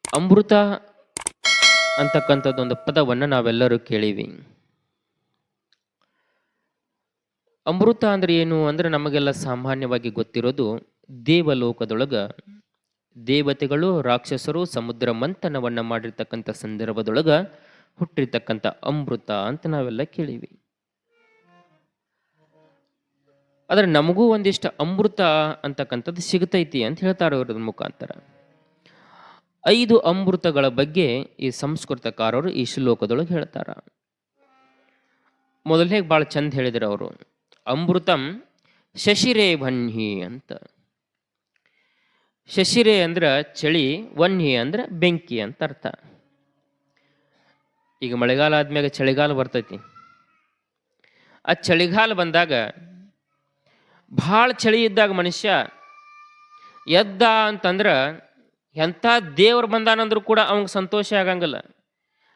ಅಮೃತ ಅಂತಕ್ಕಂಥದ್ದೊಂದು ಪದವನ್ನು ನಾವೆಲ್ಲರೂ ಕೇಳೀವಿ. ಅಮೃತ ಅಂದ್ರೆ ಏನು ಅಂದ್ರೆ ನಮಗೆಲ್ಲ ಸಾಮಾನ್ಯವಾಗಿ ಗೊತ್ತಿರೋದು ದೇವಲೋಕದೊಳಗ ದೇವತೆಗಳು ರಾಕ್ಷಸರು ಸಮುದ್ರ ಮಂಥನವನ್ನ ಮಾಡಿರ್ತಕ್ಕಂಥ ಸಂದರ್ಭದೊಳಗ ಹುಟ್ಟಿರ್ತಕ್ಕಂಥ ಅಮೃತ ಅಂತ ನಾವೆಲ್ಲ ಕೇಳೀವಿ. ಆದ್ರೆ ನಮಗೂ ಒಂದಿಷ್ಟು ಅಮೃತ ಅಂತಕ್ಕಂಥದ್ದು ಸಿಗತೈತಿ ಅಂತ ಹೇಳ್ತಾರೆ ಅವ್ರ ಮುಖಾಂತರ. 5 ಅಮೃತಗಳ ಬಗ್ಗೆ ಈ ಸಂಸ್ಕೃತಕಾರರು ಈ ಶ್ಲೋಕದೊಳಗೆ ಹೇಳ್ತಾರ. ಮೊದಲನೇ ಭಾಳ ಚಂದ ಹೇಳಿದ್ರು ಅವರು, ಅಮೃತಂ ಶಶಿರೇ ವನ್ಹಿ ಅಂತ. ಶಶಿರೇ ಅಂದ್ರ ಚಳಿ, ವನ್ಹಿ ಅಂದ್ರ ಬೆಂಕಿ ಅಂತ ಅರ್ಥ. ಈಗ ಮಳೆಗಾಲ ಆದ್ಮ್ಯಾಗ ಚಳಿಗಾಲ ಬರ್ತೈತಿ. ಆ ಚಳಿಗಾಲ ಬಂದಾಗ ಭಾಳ ಚಳಿ ಇದ್ದಾಗ ಮನುಷ್ಯ ಎದ್ದ ಅಂತಂದ್ರ ಎಂಥ ದೇವ್ರು ಬಂದಾನಂದ್ರು ಕೂಡ ಅವಂಗೆ ಸಂತೋಷ ಆಗಂಗಿಲ್ಲ.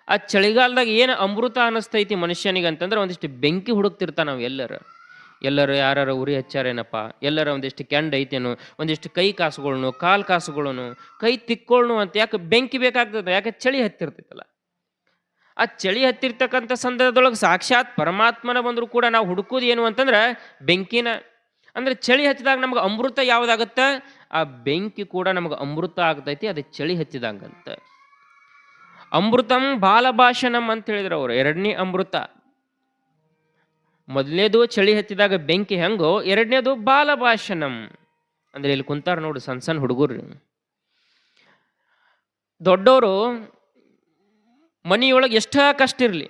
ಆ ಚಳಿಗಾಲದಾಗ ಏನು ಅಮೃತ ಅನ್ನಿಸ್ತೈತಿ ಮನುಷ್ಯನಿಗೆ ಅಂತಂದ್ರೆ ಒಂದಿಷ್ಟು ಬೆಂಕಿ ಹುಡುಕ್ತಿರ್ತಾನ ನಾವು. ಎಲ್ಲರೂ ಯಾರು ಉರಿ ಹಚ್ಚಾರೇನಪ್ಪ, ಎಲ್ಲರ ಒಂದಿಷ್ಟು ಕೆಂಡ ಐತೇನು, ಒಂದಿಷ್ಟು ಕೈ ಕಾಸುಗಳನ್ನು ಕಾಲು ಕಾಸುಗಳನ್ನು ಕೈ ತಿಕ್ಕೊಳ್ಳು ಅಂತ. ಯಾಕೆ ಬೆಂಕಿ ಬೇಕಾಗ್ತದೆ? ಯಾಕೆ ಚಳಿ ಹತ್ತಿರ್ತೈತಲ್ಲ. ಆ ಚಳಿ ಹತ್ತಿರ್ತಕ್ಕಂಥ ಸಂದರ್ಭದೊಳಗೆ ಸಾಕ್ಷಾತ್ ಪರಮಾತ್ಮನ ಬಂದರೂ ಕೂಡ ನಾವು ಹುಡುಕೋದು ಏನು ಅಂತಂದ್ರೆ ಬೆಂಕಿನ. ಅಂದ್ರೆ ಚಳಿ ಹಚ್ಚಿದಾಗ ನಮ್ಗೆ ಅಮೃತ ಯಾವುದಾಗತ್ತ? ಆ ಬೆಂಕಿ ಕೂಡ ನಮಗೆ ಅಮೃತ ಆಗ್ತೈತಿ, ಅದು ಚಳಿ ಹಚ್ಚಿದಂಗಂತ. ಅಮೃತಂ ಬಾಲಭಾಷಣಂ ಅಂತ ಹೇಳಿದ್ರು ಅವರು. 2ನೇ ಅಮೃತ. ಮೊದಲನೇದು ಚಳಿ ಹಚ್ಚಿದಾಗ ಬೆಂಕಿ ಹೆಂಗೋ, 2ನೇದು ಬಾಲಭಾಷಣಂ ಅಂದ್ರೆ ಇಲ್ಲಿ ಕುಂತಾರ ನೋಡು ಸಣ್ಣ ಸಣ್ಣ ಹುಡುಗರು. ದೊಡ್ಡವರು ಮನಿಯೊಳಗೆ ಎಷ್ಟ ಕಷ್ಟ ಇರಲಿ,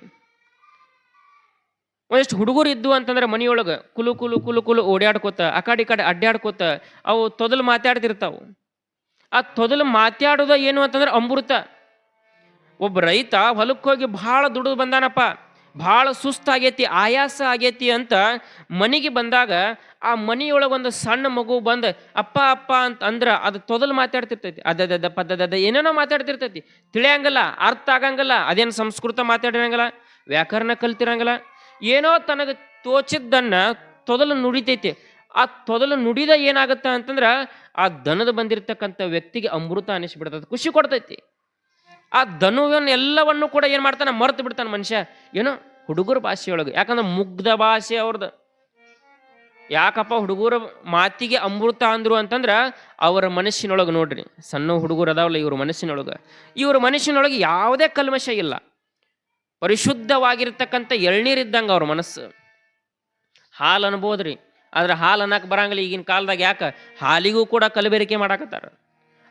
ಒಂದಿಷ್ಟು ಹುಡುಗರು ಇದ್ದು ಅಂತಂದ್ರೆ ಮನಿಯೊಳಗೆ ಕುಲು ಕುಲು ಕುಲು ಕುಲು ಓಡಾಡ್ಕೋತ ಆ ಕಡೆ ಅಡ್ಡಾಡ್ಕೋತ ಅವು ತೊದಲು ಮಾತಾಡ್ತಿರ್ತಾವು. ಆ ತೊದಲು ಮಾತಾಡೋದ ಏನು ಅಂತಂದ್ರೆ ಅಮೃತ. ಒಬ್ಬ ರೈತ ಹೊಲಕ್ಕೆ ಹೋಗಿ ಭಾಳ ದುಡಿದು ಬಂದಾನಪ್ಪ, ಭಾಳ ಸುಸ್ತಾಗೈತಿ, ಆಯಾಸ ಆಗೈತಿ ಅಂತ ಮನೆಗೆ ಬಂದಾಗ ಆ ಮನಿಯೊಳಗೊಂದು ಸಣ್ಣ ಮಗು ಬಂದು ಅಪ್ಪ ಅಪ್ಪ ಅಂತ ಅಂದ್ರೆ ಅದು ತೊದಲು ಮಾತಾಡ್ತಿರ್ತೈತಿ. ಅದ ಪದ್ದದ ಏನೇನೋ ಮಾತಾಡ್ತಿರ್ತೈತಿ, ತಿಳಿಯಂಗಿಲ್ಲ, ಅರ್ಥ ಆಗಂಗಿಲ್ಲ. ಅದೇನು ಸಂಸ್ಕೃತ ಮಾತಾಡಿರಂಗಿಲ್ಲ, ವ್ಯಾಕರಣ ಕಲ್ತಿರಂಗಿಲ್ಲ. ಏನೋ ತನಗೆ ತೋಚಿದ್ದನ್ನ ತೊದಲು ನುಡಿತೈತಿ. ಆ ತೊದಲು ನುಡಿದ ಏನಾಗತ್ತ ಅಂತಂದ್ರ ಆ ದನದ ಬಂದಿರತಕ್ಕಂಥ ವ್ಯಕ್ತಿಗೆ ಅಮೃತ ಅನಿಸ್ಬಿಡ್ತದೆ, ಖುಷಿ ಕೊಡ್ತೈತಿ. ಆ ದನುವನ್ನ ಎಲ್ಲವನ್ನು ಕೂಡ ಏನ್ ಮಾಡ್ತಾನೆ, ಮರೆತು ಬಿಡ್ತಾನೆ ಮನುಷ್ಯ. ಏನೋ ಹುಡುಗರ ಭಾಷೆಯೊಳಗೆ, ಯಾಕಂದ್ರೆ ಮುಗ್ಧ ಭಾಷೆ ಅವ್ರದ್ದು. ಯಾಕಪ್ಪ ಹುಡುಗರ ಮಾತಿಗೆ ಅಮೃತ ಅಂದ್ರು ಅಂತಂದ್ರ ಅವರ ಮನಸ್ಸಿನೊಳಗೆ ನೋಡ್ರಿ, ಸಣ್ಣ ಹುಡುಗರು ಅದಾವಲ್ಲ ಇವ್ರ ಮನಸ್ಸಿನೊಳಗೆ ಯಾವುದೇ ಕಲ್ಮಶ ಇಲ್ಲ, ಪರಿಶುದ್ಧವಾಗಿರ್ತಕ್ಕಂಥ ಎಳ್ನೀರಿದ್ದಂಗೆ ಅವ್ರ ಮನಸ್ಸು. ಹಾಲು ಅನ್ಬೋದ್ರಿ, ಆದ್ರೆ ಹಾಲು ಅನ್ನಕ್ಕೆ ಬರಂಗಿಲ್ಲ ಈಗಿನ ಕಾಲದಾಗ. ಯಾಕೆ? ಹಾಲಿಗೂ ಕೂಡ ಕಲಬೆರಿಕೆ ಮಾಡಾಕತ್ತಾರ.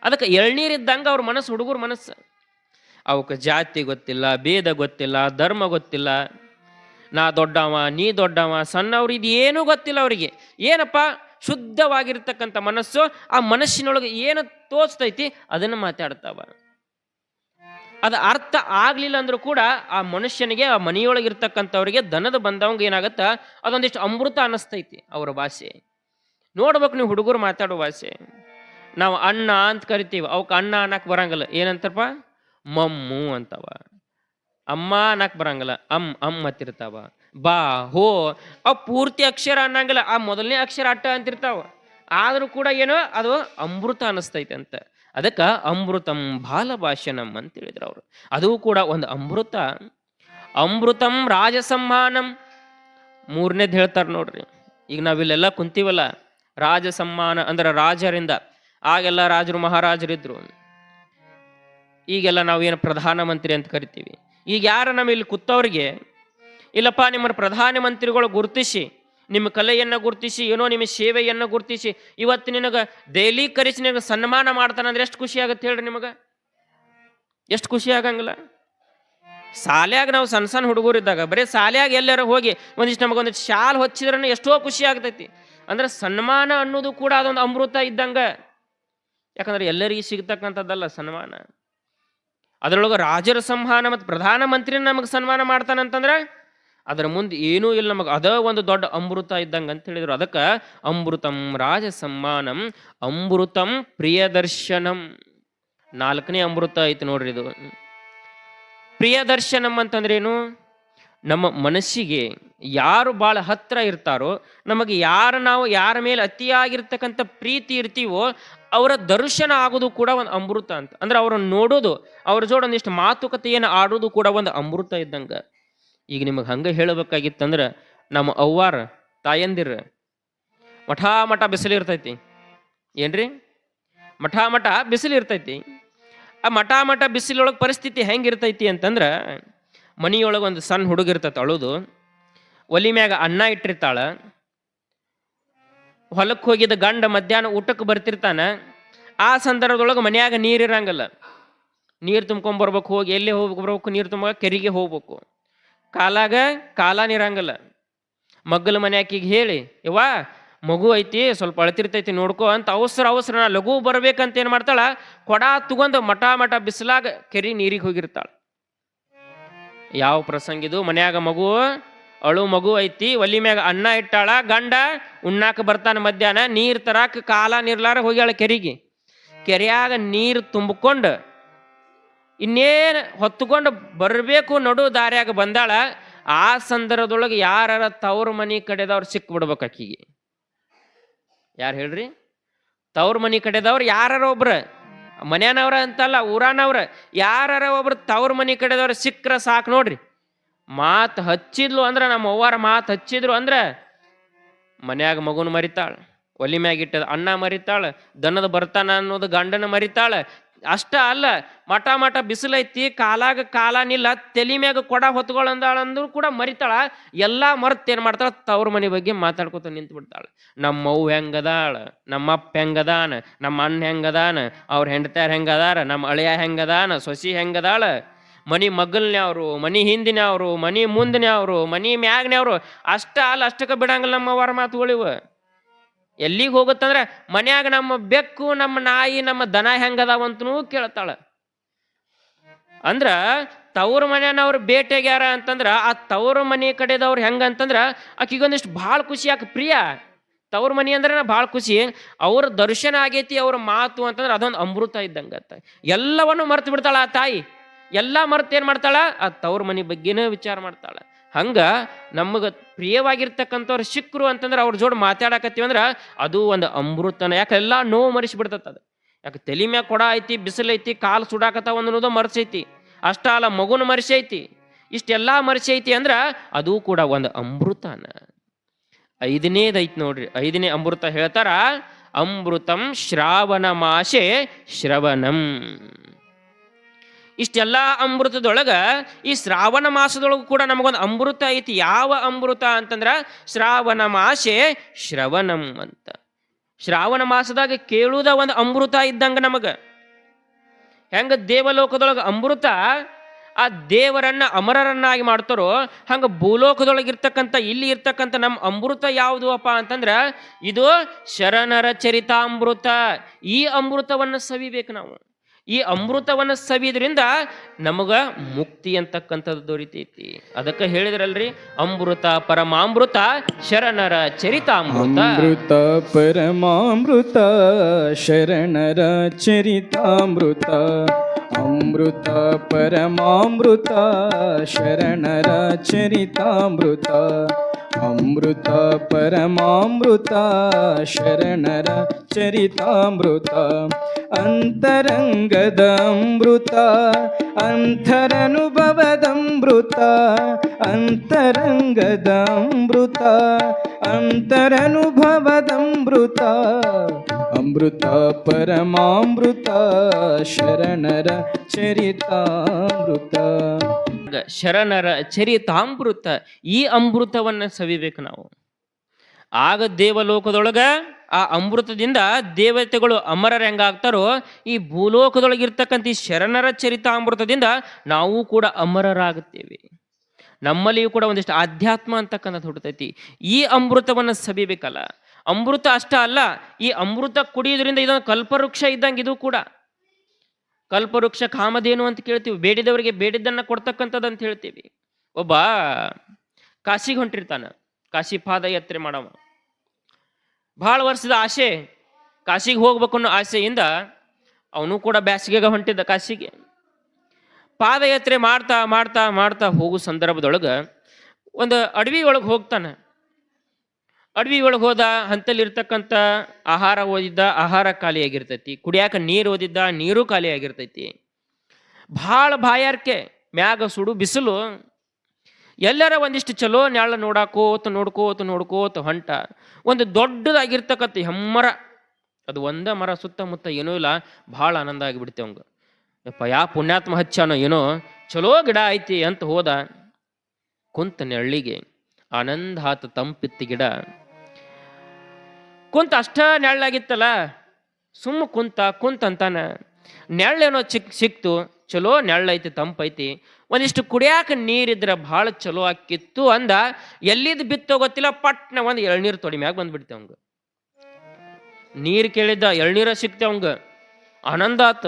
ಅದಕ್ಕೆ ಎಳ್ನೀರಿದ್ದಂಗೆ ಅವ್ರ ಮನಸ್ಸು, ಹುಡುಗರ ಮನಸ್ಸು. ಅವಕ್ಕೆ ಜಾತಿ ಗೊತ್ತಿಲ್ಲ, ಭೇದ ಗೊತ್ತಿಲ್ಲ, ಧರ್ಮ ಗೊತ್ತಿಲ್ಲ, ನಾ ದೊಡ್ಡವ ನೀ ದೊಡ್ಡವ ಸಣ್ಣವ್ರು ಇದು ಏನೂ ಗೊತ್ತಿಲ್ಲ ಅವರಿಗೆ. ಏನಪ್ಪ? ಶುದ್ಧವಾಗಿರ್ತಕ್ಕಂಥ ಮನಸ್ಸು. ಆ ಮನಸ್ಸಿನೊಳಗೆ ಏನು ತೋಚ್ತೈತಿ ಅದನ್ನು ಮಾತಾಡ್ತಾವ. ಅದು ಅರ್ಥ ಆಗ್ಲಿಲ್ಲ ಅಂದ್ರೂ ಕೂಡ ಆ ಮನುಷ್ಯನಿಗೆ, ಆ ಮನೆಯೊಳಗಿರ್ತಕ್ಕಂಥವ್ರಿಗೆ, ದನದ ಬಂದವಂಗೆ ಏನಾಗತ್ತ, ಅದೊಂದಿಷ್ಟು ಅಮೃತ ಅನ್ನಿಸ್ತೈತಿ ಅವ್ರ ಭಾಷೆ. ನೋಡ್ಬೇಕು ನೀವು ಹುಡುಗರು ಮಾತಾಡೋ ಭಾಷೆ. ನಾವು ಅಣ್ಣ ಅಂತ ಕರಿತೀವಿ, ಅವಕ್ಕೆ ಅಣ್ಣ ಅನ್ನಕ್ಕೆ ಬರಂಗಿಲ್ಲ. ಏನಂತಾರಪ್ಪ? ಮಮ್ಮು ಅಂತವ. ಅಮ್ಮ ಅನ್ನಕ್ಕೆ ಬರಂಗಿಲ್ಲ, ಅಮ್ ಹತ್ತಿರ್ತಾವ. ಬಾ ಹೋ ಅವ್ ಪೂರ್ತಿ ಅಕ್ಷರ ಅನ್ನಂಗಿಲ್ಲ, ಆ ಮೊದಲನೇ ಅಕ್ಷರ ಅಟ್ಟ ಅಂತಿರ್ತಾವ. ಆದರೂ ಕೂಡ ಏನೋ ಅದು ಅಮೃತ ಅನ್ನಿಸ್ತೈತೆ ಅಂತ. ಅದಕ್ಕೆ ಅಮೃತಂ ಬಾಲಭಾಷಣಂ ಅಂತ ಹೇಳಿದ್ರು ಅವರು. ಅದು ಕೂಡ ಒಂದು ಅಮೃತ. ಅಮೃತಂ ರಾಜಸಮ್ಮಾನಂ 3ನೇದು ಹೇಳ್ತಾರೆ ನೋಡ್ರಿ. ಈಗ ನಾವಿಲ್ಲೆಲ್ಲ ಕುಂತೀವಲ್ಲ, ರಾಜಸಮ್ಮಾನ ಅಂದ್ರೆ ರಾಜರಿಂದ. ಆಗೆಲ್ಲ ರಾಜರು ಮಹಾರಾಜರಿದ್ರು, ಈಗೆಲ್ಲ ನಾವೇನು ಪ್ರಧಾನಮಂತ್ರಿ ಅಂತ ಕರಿತೀವಿ. ಈಗ ಯಾರು ನಮ್ಮ ಇಲ್ಲಿ ಕೂತವ್ರಿಗೆ, ಇಲ್ಲಪ್ಪ ನಿಮ್ಮ ಪ್ರಧಾನಮಂತ್ರಿಗಳು ಗುರುತಿಸಿ, ನಿಮ್ಮ ಕಲೆಯನ್ನು ಗುರುತಿಸಿ, ಏನೋ ನಿಮ್ಮ ಸೇವೆಯನ್ನು ಗುರುತಿಸಿ ಇವತ್ತು ನಿನಗೆ ಡೈಲಿ ಕರೆಸಿ ನಿನಗೆ ಸನ್ಮಾನ ಮಾಡ್ತಾನಂದ್ರೆ ಎಷ್ಟು ಖುಷಿ ಆಗುತ್ತೆ ಹೇಳ್ರಿ ನಿಮಗೆ? ಎಷ್ಟು ಖುಷಿ ಆಗಂಗಿಲ್ಲ? ಶಾಲ್ಯಾಗ ನಾವು ಸಣ್ಣ ಸಣ್ಣ ಹುಡುಗರು ಇದ್ದಾಗ ಬರೀ ಶಾಲ್ಯಾಗ ಎಲ್ಲಾರ ಹೋಗಿ ಒಂದಿಷ್ಟು ನಮಗೊಂದಿಷ್ಟು ಶಾಲ್ ಹೊಚ್ಚಿದ್ರೆ ಎಷ್ಟೋ ಖುಷಿ ಆಗ್ತೈತಿ. ಅಂದ್ರೆ ಸನ್ಮಾನ ಅನ್ನೋದು ಕೂಡ ಅದೊಂದು ಅಮೃತ ಇದ್ದಂಗ. ಯಾಕಂದ್ರೆ ಎಲ್ಲರಿಗೂ ಸಿಗ್ತಕ್ಕಂಥದ್ದಲ್ಲ ಸನ್ಮಾನ. ಅದರೊಳಗೆ ರಾಜರ ಸಂಹಾನ ಮತ್ತು ಪ್ರಧಾನಮಂತ್ರಿನ ನಮಗೆ ಸನ್ಮಾನ ಮಾಡ್ತಾನಂತಂದ್ರೆ ಅದರ ಮುಂದೆ ಏನೂ ಇಲ್ಲ ನಮಗೆ. ಅದ ಒಂದು ದೊಡ್ಡ ಅಮೃತ ಇದ್ದಂಗೆ ಅಂತ ಹೇಳಿದ್ರು. ಅದಕ್ಕೆ ಅಮೃತಂ ರಾಜ ಸಮ್ಮಾನಂ ಅಮೃತಂ ಪ್ರಿಯದರ್ಶನಂ 4ನೇ ಅಮೃತ ಐತಿ ನೋಡ್ರಿ ಇದು. ಪ್ರಿಯದರ್ಶನಂ ಅಂತಂದ್ರೇನು? ನಮ್ಮ ಮನಸ್ಸಿಗೆ ಯಾರು ಭಾಳ ಹತ್ರ ಇರ್ತಾರೋ, ನಮಗೆ ನಾವು ಯಾರ ಮೇಲೆ ಅತಿಯಾಗಿರ್ತಕ್ಕಂಥ ಪ್ರೀತಿ ಇರ್ತೀವೋ ಅವರ ದರ್ಶನ ಆಗೋದು ಕೂಡ ಒಂದು ಅಮೃತ ಅಂತ. ಅಂದ್ರೆ ಅವ್ರನ್ನ ನೋಡೋದು, ಅವ್ರ ಜೋಡ ಒಂದಿಷ್ಟು ಮಾತುಕತೆಯನ್ನು ಆಡೋದು ಕೂಡ ಒಂದು ಅಮೃತ ಇದ್ದಂಗ. ಈಗ ನಿಮಗೆ ಹಂಗೆ ಹೇಳಬೇಕಾಗಿತ್ತಂದ್ರೆ ನಮ್ಮ ಅವ್ವಾರ ತಾಯಂದಿರ ಮಠ ಮಠ ಬಿಸಿಲು ಇರ್ತೈತಿ ಏನ್ರಿ, ಮಠ ಮಠ ಬಿಸಿಲು ಇರ್ತೈತಿ. ಆ ಮಠ ಮಠ ಬಿಸಿಲೊಳಗೆ ಪರಿಸ್ಥಿತಿ ಹೆಂಗಿರ್ತೈತಿ ಅಂತಂದ್ರೆ, ಮನಿಯೊಳಗೆ ಒಂದು ಸಣ್ಣ ಹುಡುಗ ಇರ್ತೈತೆ ಅಳುದು, ಒಲಿ ಮ್ಯಾಗ ಅನ್ನ ಇಟ್ಟಿರ್ತಾಳ, ಹೊಲಕ್ಕೆ ಹೋಗಿದ್ದ ಗಂಡ ಮಧ್ಯಾಹ್ನ ಊಟಕ್ಕೆ ಬರ್ತಿರ್ತಾನ. ಆ ಸಂದರ್ಭದೊಳಗೆ ಮನ್ಯಾಗ ನೀರಿರಂಗಲ್ಲ, ನೀರು ತುಂಬ್ಕೊಂಬರ್ಬೇಕು, ಹೋಗಿ ಎಲ್ಲಿ ಬರ್ಬೇಕು, ನೀರು ತುಂಬ ಕೆರೆಗೆ ಹೋಗ್ಬೇಕು, ಕಾಲಾಗ ಕಾಲ ನೀರಂಗಲ್ಲ. ಮಗ್ಗಲ ಮನ್ಯಾಕಿಗೆ ಹೇಳಿ, ಯವ್ವ ಮಗು ಐತಿ ಸ್ವಲ್ಪ ಅಳ್ತಿರ್ತೈತಿ ನೋಡ್ಕೋ ಅಂತ ಅವಸರ ಲಘು ಬರ್ಬೇಕಂತ ಏನು ಮಾಡ್ತಾಳ, ಕೊಡ ತಗೊಂಡು ಮಠ ಮಠ ಬಿಸಿಲಾಗ ಕೆರಿ ನೀರಿಗೆ ಹೋಗಿರ್ತಾಳ. ಯಾವ ಪ್ರಸಂಗಿದು, ಮನ್ಯಾಗ ಮಗು ಅಳು ಮಗು ಐತಿ, ಒಲಿ ಮ್ಯಾಗ ಅನ್ನ ಇಟ್ಟಾಳ, ಗಂಡ ಉಣ್ಣಾಕ ಬರ್ತಾನ ಮಧ್ಯಾಹ್ನ, ನೀರು ತರಾಕ ಕಾಲ ನೀರ್ಲಾರ ಹೋಗ್ಯಾಳ ಕೆರಿಗೆ. ಕೆರೆಯಾಗ ನೀರು ತುಂಬಿಕೊಂಡು ಇನ್ನೇನು ಹೊತ್ತುಕೊಂಡು ಬರಬೇಕು, ನಡು ದಾರ್ಯಾಗ ಬಂದಾಳ. ಆ ಸಂದರ್ಭದೊಳಗೆ ಯಾರ ತವ್ರ ಮನಿ ಕಡೆದವ್ರು ಸಿಕ್ ಬಿಡ್ಬೇಕು ಆಕಿಗೆ. ಯಾರು ಹೇಳ್ರಿ, ತವ್ರ ಮನಿ ಕಡೆದವ್ರು ಯಾರ ಒಬ್ರ, ಮನ್ಯಾನವ್ರ ಅಂತಲ್ಲ ಊರಾನವ್ರ, ಯಾರ ಒಬ್ರು ತವ್ರ ಮನಿ ಕಡೆದವ್ರು ಸಿಕ್ಕ್ರ ಸಾಕು ನೋಡ್ರಿ. ಮಾತು ಹಚ್ಚಿದ್ಲು ಅಂದ್ರೆ, ನಮ್ಮ ಅವ್ವಾರ ಮಾತು ಹಚ್ಚಿದ್ರು ಅಂದ್ರೆ ಮನ್ಯಾಗ ಮಗುನ ಮರಿತಾಳ, ಒಲಿ ಮ್ಯಾಗ ಇಟ್ಟದ ಅಣ್ಣ ಮರಿತಾಳ, ದನದ ಬರ್ತಾನ ಅನ್ನೋದು ಗಂಡನ ಮರಿತಾಳ. ಅಷ್ಟ ಅಲ್ಲ, ಮಠ ಮಠ ಬಿಸಿಲೈತಿ, ಕಾಲಾಗ ಕಾಲ ನಿಲ್ಲ, ತಲಿ ಮ್ಯಾಗ ಕೊಡ ಹೊತ್ಕೊಳ್ಳಂದಾಳಂದ್ರು ಕೂಡ ಮರಿತಾಳ. ಎಲ್ಲ ಮರ್ತ್ ಏನ್ ಮಾಡ್ತಾಳ, ತವ್ರ ಮನೆ ಬಗ್ಗೆ ಮಾತಾಡ್ಕೊತ ನಿಂತು ಬಿಡ್ತಾಳ. ನಮ್ಮವ್ವ ಹೆಂಗದಾಳ, ನಮ್ಮಪ್ಪ ಹೆಂಗದಾನ, ನಮ್ಮ ಅಣ್ಣ ಹೆಂಗದಾನ, ಅವ್ರ ಹೆಂಡತ್ಯಾರ ಹೆಂಗದಾರ, ನಮ್ಮ ಅಳಿಯ ಹೆಂಗದಾನ, ಸೊಸಿ ಹೆಂಗದಾಳ, ಮನಿ ಮಗ್ಗಲ್ನ್ಯಾವ್ರು, ಮನಿ ಹಿಂದಿನವ್ರು, ಮನಿ ಮುಂದಿನವ್ರು, ಮನಿ ಮ್ಯಾಗ್ನವ್ರು. ಅಷ್ಟ ಅಲ್ಲ, ಅಷ್ಟಕ್ಕೆ ಬಿಡಂಗಿಲ್ಲ ನಮ್ಮ ಅವರ ಮಾತುಗಳಿವ. ಎಲ್ಲಿಗೆ ಹೋಗುತ್ತಂದ್ರೆ ಮನ್ಯಾಗ ನಮ್ಮ ಬೆಕ್ಕು, ನಮ್ಮ ನಾಯಿ, ನಮ್ಮ ದನ ಹೆಂಗದಾವಂತನೂ ಕೇಳ್ತಾಳ. ಅಂದ್ರ ತವ್ರ ಮನೆಯವ್ರು ಭೇಟಿಯಾಗ್ಯಾರ ಅಂತಂದ್ರ, ಆ ತವ್ರ ಮನೆ ಕಡೆದವ್ರು ಹೆಂಗಂತಂದ್ರ ಆಕಿಗೊಂದಿಷ್ಟು ಭಾಳ ಖುಷಿ. ಯಾಕೆ ಪ್ರಿಯ, ತವ್ರ ಮನಿ ಅಂದ್ರೆ ಭಾಳ ಖುಷಿ. ಅವ್ರ ದರ್ಶನ ಆಗೈತಿ, ಅವ್ರ ಮಾತು ಅಂತಂದ್ರೆ ಅದೊಂದು ಅಮೃತ ಇದ್ದಂಗತ್ತ. ಎಲ್ಲವನ್ನು ಮರ್ತು ಬಿಡ್ತಾಳ ಆ ತಾಯಿ, ಎಲ್ಲ ಮರ್ತು ಏನ್ ಮಾಡ್ತಾಳ, ಆ ತವ್ರ ಮನಿ ಬಗ್ಗೆನೇ ವಿಚಾರ ಮಾಡ್ತಾಳ. ಹಂಗ ನಮಗೆ ಪ್ರಿಯವಾಗಿರ್ತಕ್ಕಂಥವ್ರು ಸಿಕ್ಕರು ಅಂತಂದ್ರೆ ಅವ್ರ ಜೋಡಿ ಮಾತಾಡಕತ್ತೀವಿ ಅಂದ್ರೆ ಅದು ಒಂದು ಅಮೃತನ. ಯಾಕೆ ಎಲ್ಲ ನೋವು ಮರಿಸಿಬಿಡ್ತದ ಅದು. ಯಾಕೆ ತಲೆ ಮ್ಯಾಗ ಕೊಡ ಐತಿ, ಬಿಸಿಲೈತಿ, ಕಾಲು ಸುಡಾಕತ್ತಾವ ಅನ್ನೋದು ಮರ್ಸೈತಿ. ಅಷ್ಟ ಅಲ್ಲ, ಮಗುನ ಮರ್ಸೈತಿ, ಇಷ್ಟೆಲ್ಲ ಮರ್ಸೈತಿ ಅಂದ್ರೆ ಅದು ಕೂಡ ಒಂದು ಅಮೃತನ. ಐದನೇದೈತಿ ನೋಡ್ರಿ, ಐದನೇ ಅಮೃತ ಹೇಳ್ತಾರ, ಅಮೃತಂ ಶ್ರಾವಣ ಮಾಸೆ ಶ್ರವಣಂ. ಇಷ್ಟೆಲ್ಲ ಅಮೃತದೊಳಗ ಈ ಶ್ರಾವಣ ಮಾಸದೊಳಗೂ ಕೂಡ ನಮಗೊಂದು ಅಮೃತ ಐತಿ. ಯಾವ ಅಮೃತ ಅಂತಂದ್ರ ಶ್ರಾವಣ ಮಾಸೆ ಶ್ರವಣಂ ಅಂತ. ಶ್ರಾವಣ ಮಾಸದಾಗ ಕೇಳುವುದ ಒಂದು ಅಮೃತ ಇದ್ದಂಗ ನಮಗ. ಹೆಂಗ ದೇವಲೋಕದೊಳಗ ಅಮೃತ ಆ ದೇವರನ್ನ ಅಮರರನ್ನಾಗಿ ಮಾಡ್ತಾರೋ, ಹಂಗ ಭೂಲೋಕದೊಳಗಿರ್ತಕ್ಕಂಥ ಇಲ್ಲಿ ಇರ್ತಕ್ಕಂಥ ನಮ್ಮ ಅಮೃತ ಯಾವುದು ಅಪ್ಪ ಅಂತಂದ್ರ ಇದು ಶರಣರ ಚರಿತಾಮೃತ. ಈ ಅಮೃತವನ್ನು ಸವಿಬೇಕು ನಾವು. ಈ ಅಮೃತವನ್ನು ಸವಿದ್ರಿಂದ ನಮಗ ಮುಕ್ತಿ ಅಂತಕ್ಕಂಥದ್ದು ದೊರಿತೈತಿ. ಅದಕ್ಕೆ ಹೇಳಿದ್ರಲ್ರಿ, ಅಮೃತ ಪರಮಾಮೃತ ಶರಣರ ಚರಿತಾಮೃತ. ಅಮೃತ ಪರಮಾಮೃತ ಶರಣರ ಚರಿತಾಮೃತ. ಅಮೃತ ಪರಮಾಮೃತ ಶರಣರ ಚರಿತಾಮೃತ. ಅಮೃತ ಪರಮಾಮೃತ ಶರಣರ ಚರಿತಾಮೃತ. ಅಂತರಂಗದ ಅಮೃತ ಅಂತರನುಭವದಮೃತ. ಅಂತರಂಗದ ಅಮೃತ ಅಂತರನುಭವದಮೃತ. ಅಮೃತ ಪರಮಾಮೃತ ಶರಣರ ಚರಿತಾಮೃತ. ಶರಣರ ಚರಿತಾಮೃತ, ಈ ಅಮೃತವನ್ನ ಸವಿಬೇಕು ನಾವು. ಆಗ ದೇವಲೋಕದೊಳಗ ಆ ಅಮೃತದಿಂದ ದೇವತೆಗಳು ಅಮರರು ಹೆಂಗಾಗ್ತಾರೋ, ಈ ಭೂಲೋಕದೊಳಗಿರ್ತಕ್ಕಂಥ ಈ ಶರಣರ ಚರಿತಾಮೃತದಿಂದ ನಾವು ಕೂಡ ಅಮರರಾಗುತ್ತೇವೆ. ನಮ್ಮಲ್ಲಿಯೂ ಕೂಡ ಒಂದಿಷ್ಟು ಆಧ್ಯಾತ್ಮ ಅಂತಕ್ಕಂಥದ್ದು ಹುಟ್ಟತೈತಿ. ಈ ಅಮೃತವನ್ನು ಸವಿಬೇಕಲ್ಲ. ಅಮೃತ ಅಷ್ಟ ಅಲ್ಲ, ಈ ಅಮೃತ ಕುಡಿಯೋದ್ರಿಂದ ಇದೊಂದು ಕಲ್ಪವೃಕ್ಷ ಇದ್ದಂಗೆ. ಇದು ಕೂಡ ಕಲ್ಪವೃಕ್ಷ ಕಾಮಧೇನು ಅಂತ ಕೇಳ್ತೀವಿ. ಬೇಡಿದವರಿಗೆ ಬೇಡಿದ್ದನ್ನು ಕೊಡ್ತಕ್ಕಂಥದ್ದು ಅಂತ ಹೇಳ್ತೀವಿ. ಒಬ್ಬ ಕಾಶಿಗೆ ಹೊಂಟಿರ್ತಾನ, ಕಾಶಿ ಪಾದಯಾತ್ರೆ ಮಾಡವ. ಭಾಳ ವರ್ಷದ ಆಸೆ, ಕಾಶಿಗೆ ಹೋಗ್ಬೇಕು ಅನ್ನೋ ಆಸೆಯಿಂದ ಅವನು ಕೂಡ ಬ್ಯಾಸಿಗೆಗೆ ಹೊಂಟಿದ್ದ ಕಾಶಿಗೆ. ಪಾದಯಾತ್ರೆ ಮಾಡ್ತಾ ಮಾಡ್ತಾ ಮಾಡ್ತಾ ಹೋಗೋ ಸಂದರ್ಭದೊಳಗೆ ಒಂದು ಅಡವಿ ಒಳಗೆ ಹೋಗ್ತಾನೆ. ಅಡವಿ ಒಳಗೆ ಹೋದ ಹಂತಲ್ಲಿರ್ತಕ್ಕಂಥ ಆಹಾರ ಓದಿದ್ದ ಆಹಾರ ಖಾಲಿಯಾಗಿರ್ತೈತಿ, ಕುಡಿಯಾಕ ನೀರು ಓದಿದ್ದ ನೀರು ಖಾಲಿಯಾಗಿರ್ತೈತಿ. ಭಾಳ ಬಾಯಾರಿಕೆ, ಮ್ಯಾಗ ಸುಡು ಬಿಸಿಲು. ಎಲ್ಲರ ಒಂದಿಷ್ಟು ಚಲೋ ನೆಳ್ಳ ನೋಡ್ಕೋತ ಹೊಂಟ. ಒಂದು ದೊಡ್ಡದಾಗಿರ್ತಕ್ಕಂಥ ಹೆಮ್ಮರ, ಅದು ಒಂದ ಮರ, ಸುತ್ತಮುತ್ತ ಏನೂ ಇಲ್ಲ. ಭಾಳ ಆನಂದ ಆಗಿಬಿಡ್ತೆ ಅವಂಗ. ಯಪ್ಪ ಯಾ ಪುಣ್ಯಾತ್ಮ ಹಚ್ಚಾನೋ ಏನೋ, ಚಲೋ ಗಿಡ ಐತಿ ಅಂತ ಹೋದ. ಕುಂತ ನೆಳ್ಳಿಗೆ ಆನಂದ ಆತ, ತಂಪಿತ್ತು ಗಿಡ. ಕುಂತ ಅಷ್ಟ ನೆಳ್ಳಾಗಿತ್ತಲ್ಲ, ಸುಮ್ಮ ಕುಂತಂತಾನ ನೆಳ್ಳೇನೋ ಸಿಕ್ತು, ಚಲೋ ನೆಳ್ಳೈತಿ, ತಂಪೈತಿ. ಒಂದಿಷ್ಟು ಕುಡಿಯಾಕ ನೀರಿದ್ರೆ ಭಾಳ ಚಲೋ ಆಕಿತ್ತು ಅಂದ. ಎಲ್ಲಿದ್ದು ಬಿತ್ತೋ ಗೊತ್ತಿಲ್ಲ, ಪಟ್ನ ಒಂದು ಎಳ್ನೀರು ತೊಡಿ ಮ್ಯಾಗ ಬಂದ್ಬಿಡ್ತೆ ಅವಂಗ. ನೀರು ಕೇಳಿದ್ದ, ಎಳ್ನೀರ ಸಿಕ್ತೆ ಅವಂಗ. ಆನಂದ ಆತ.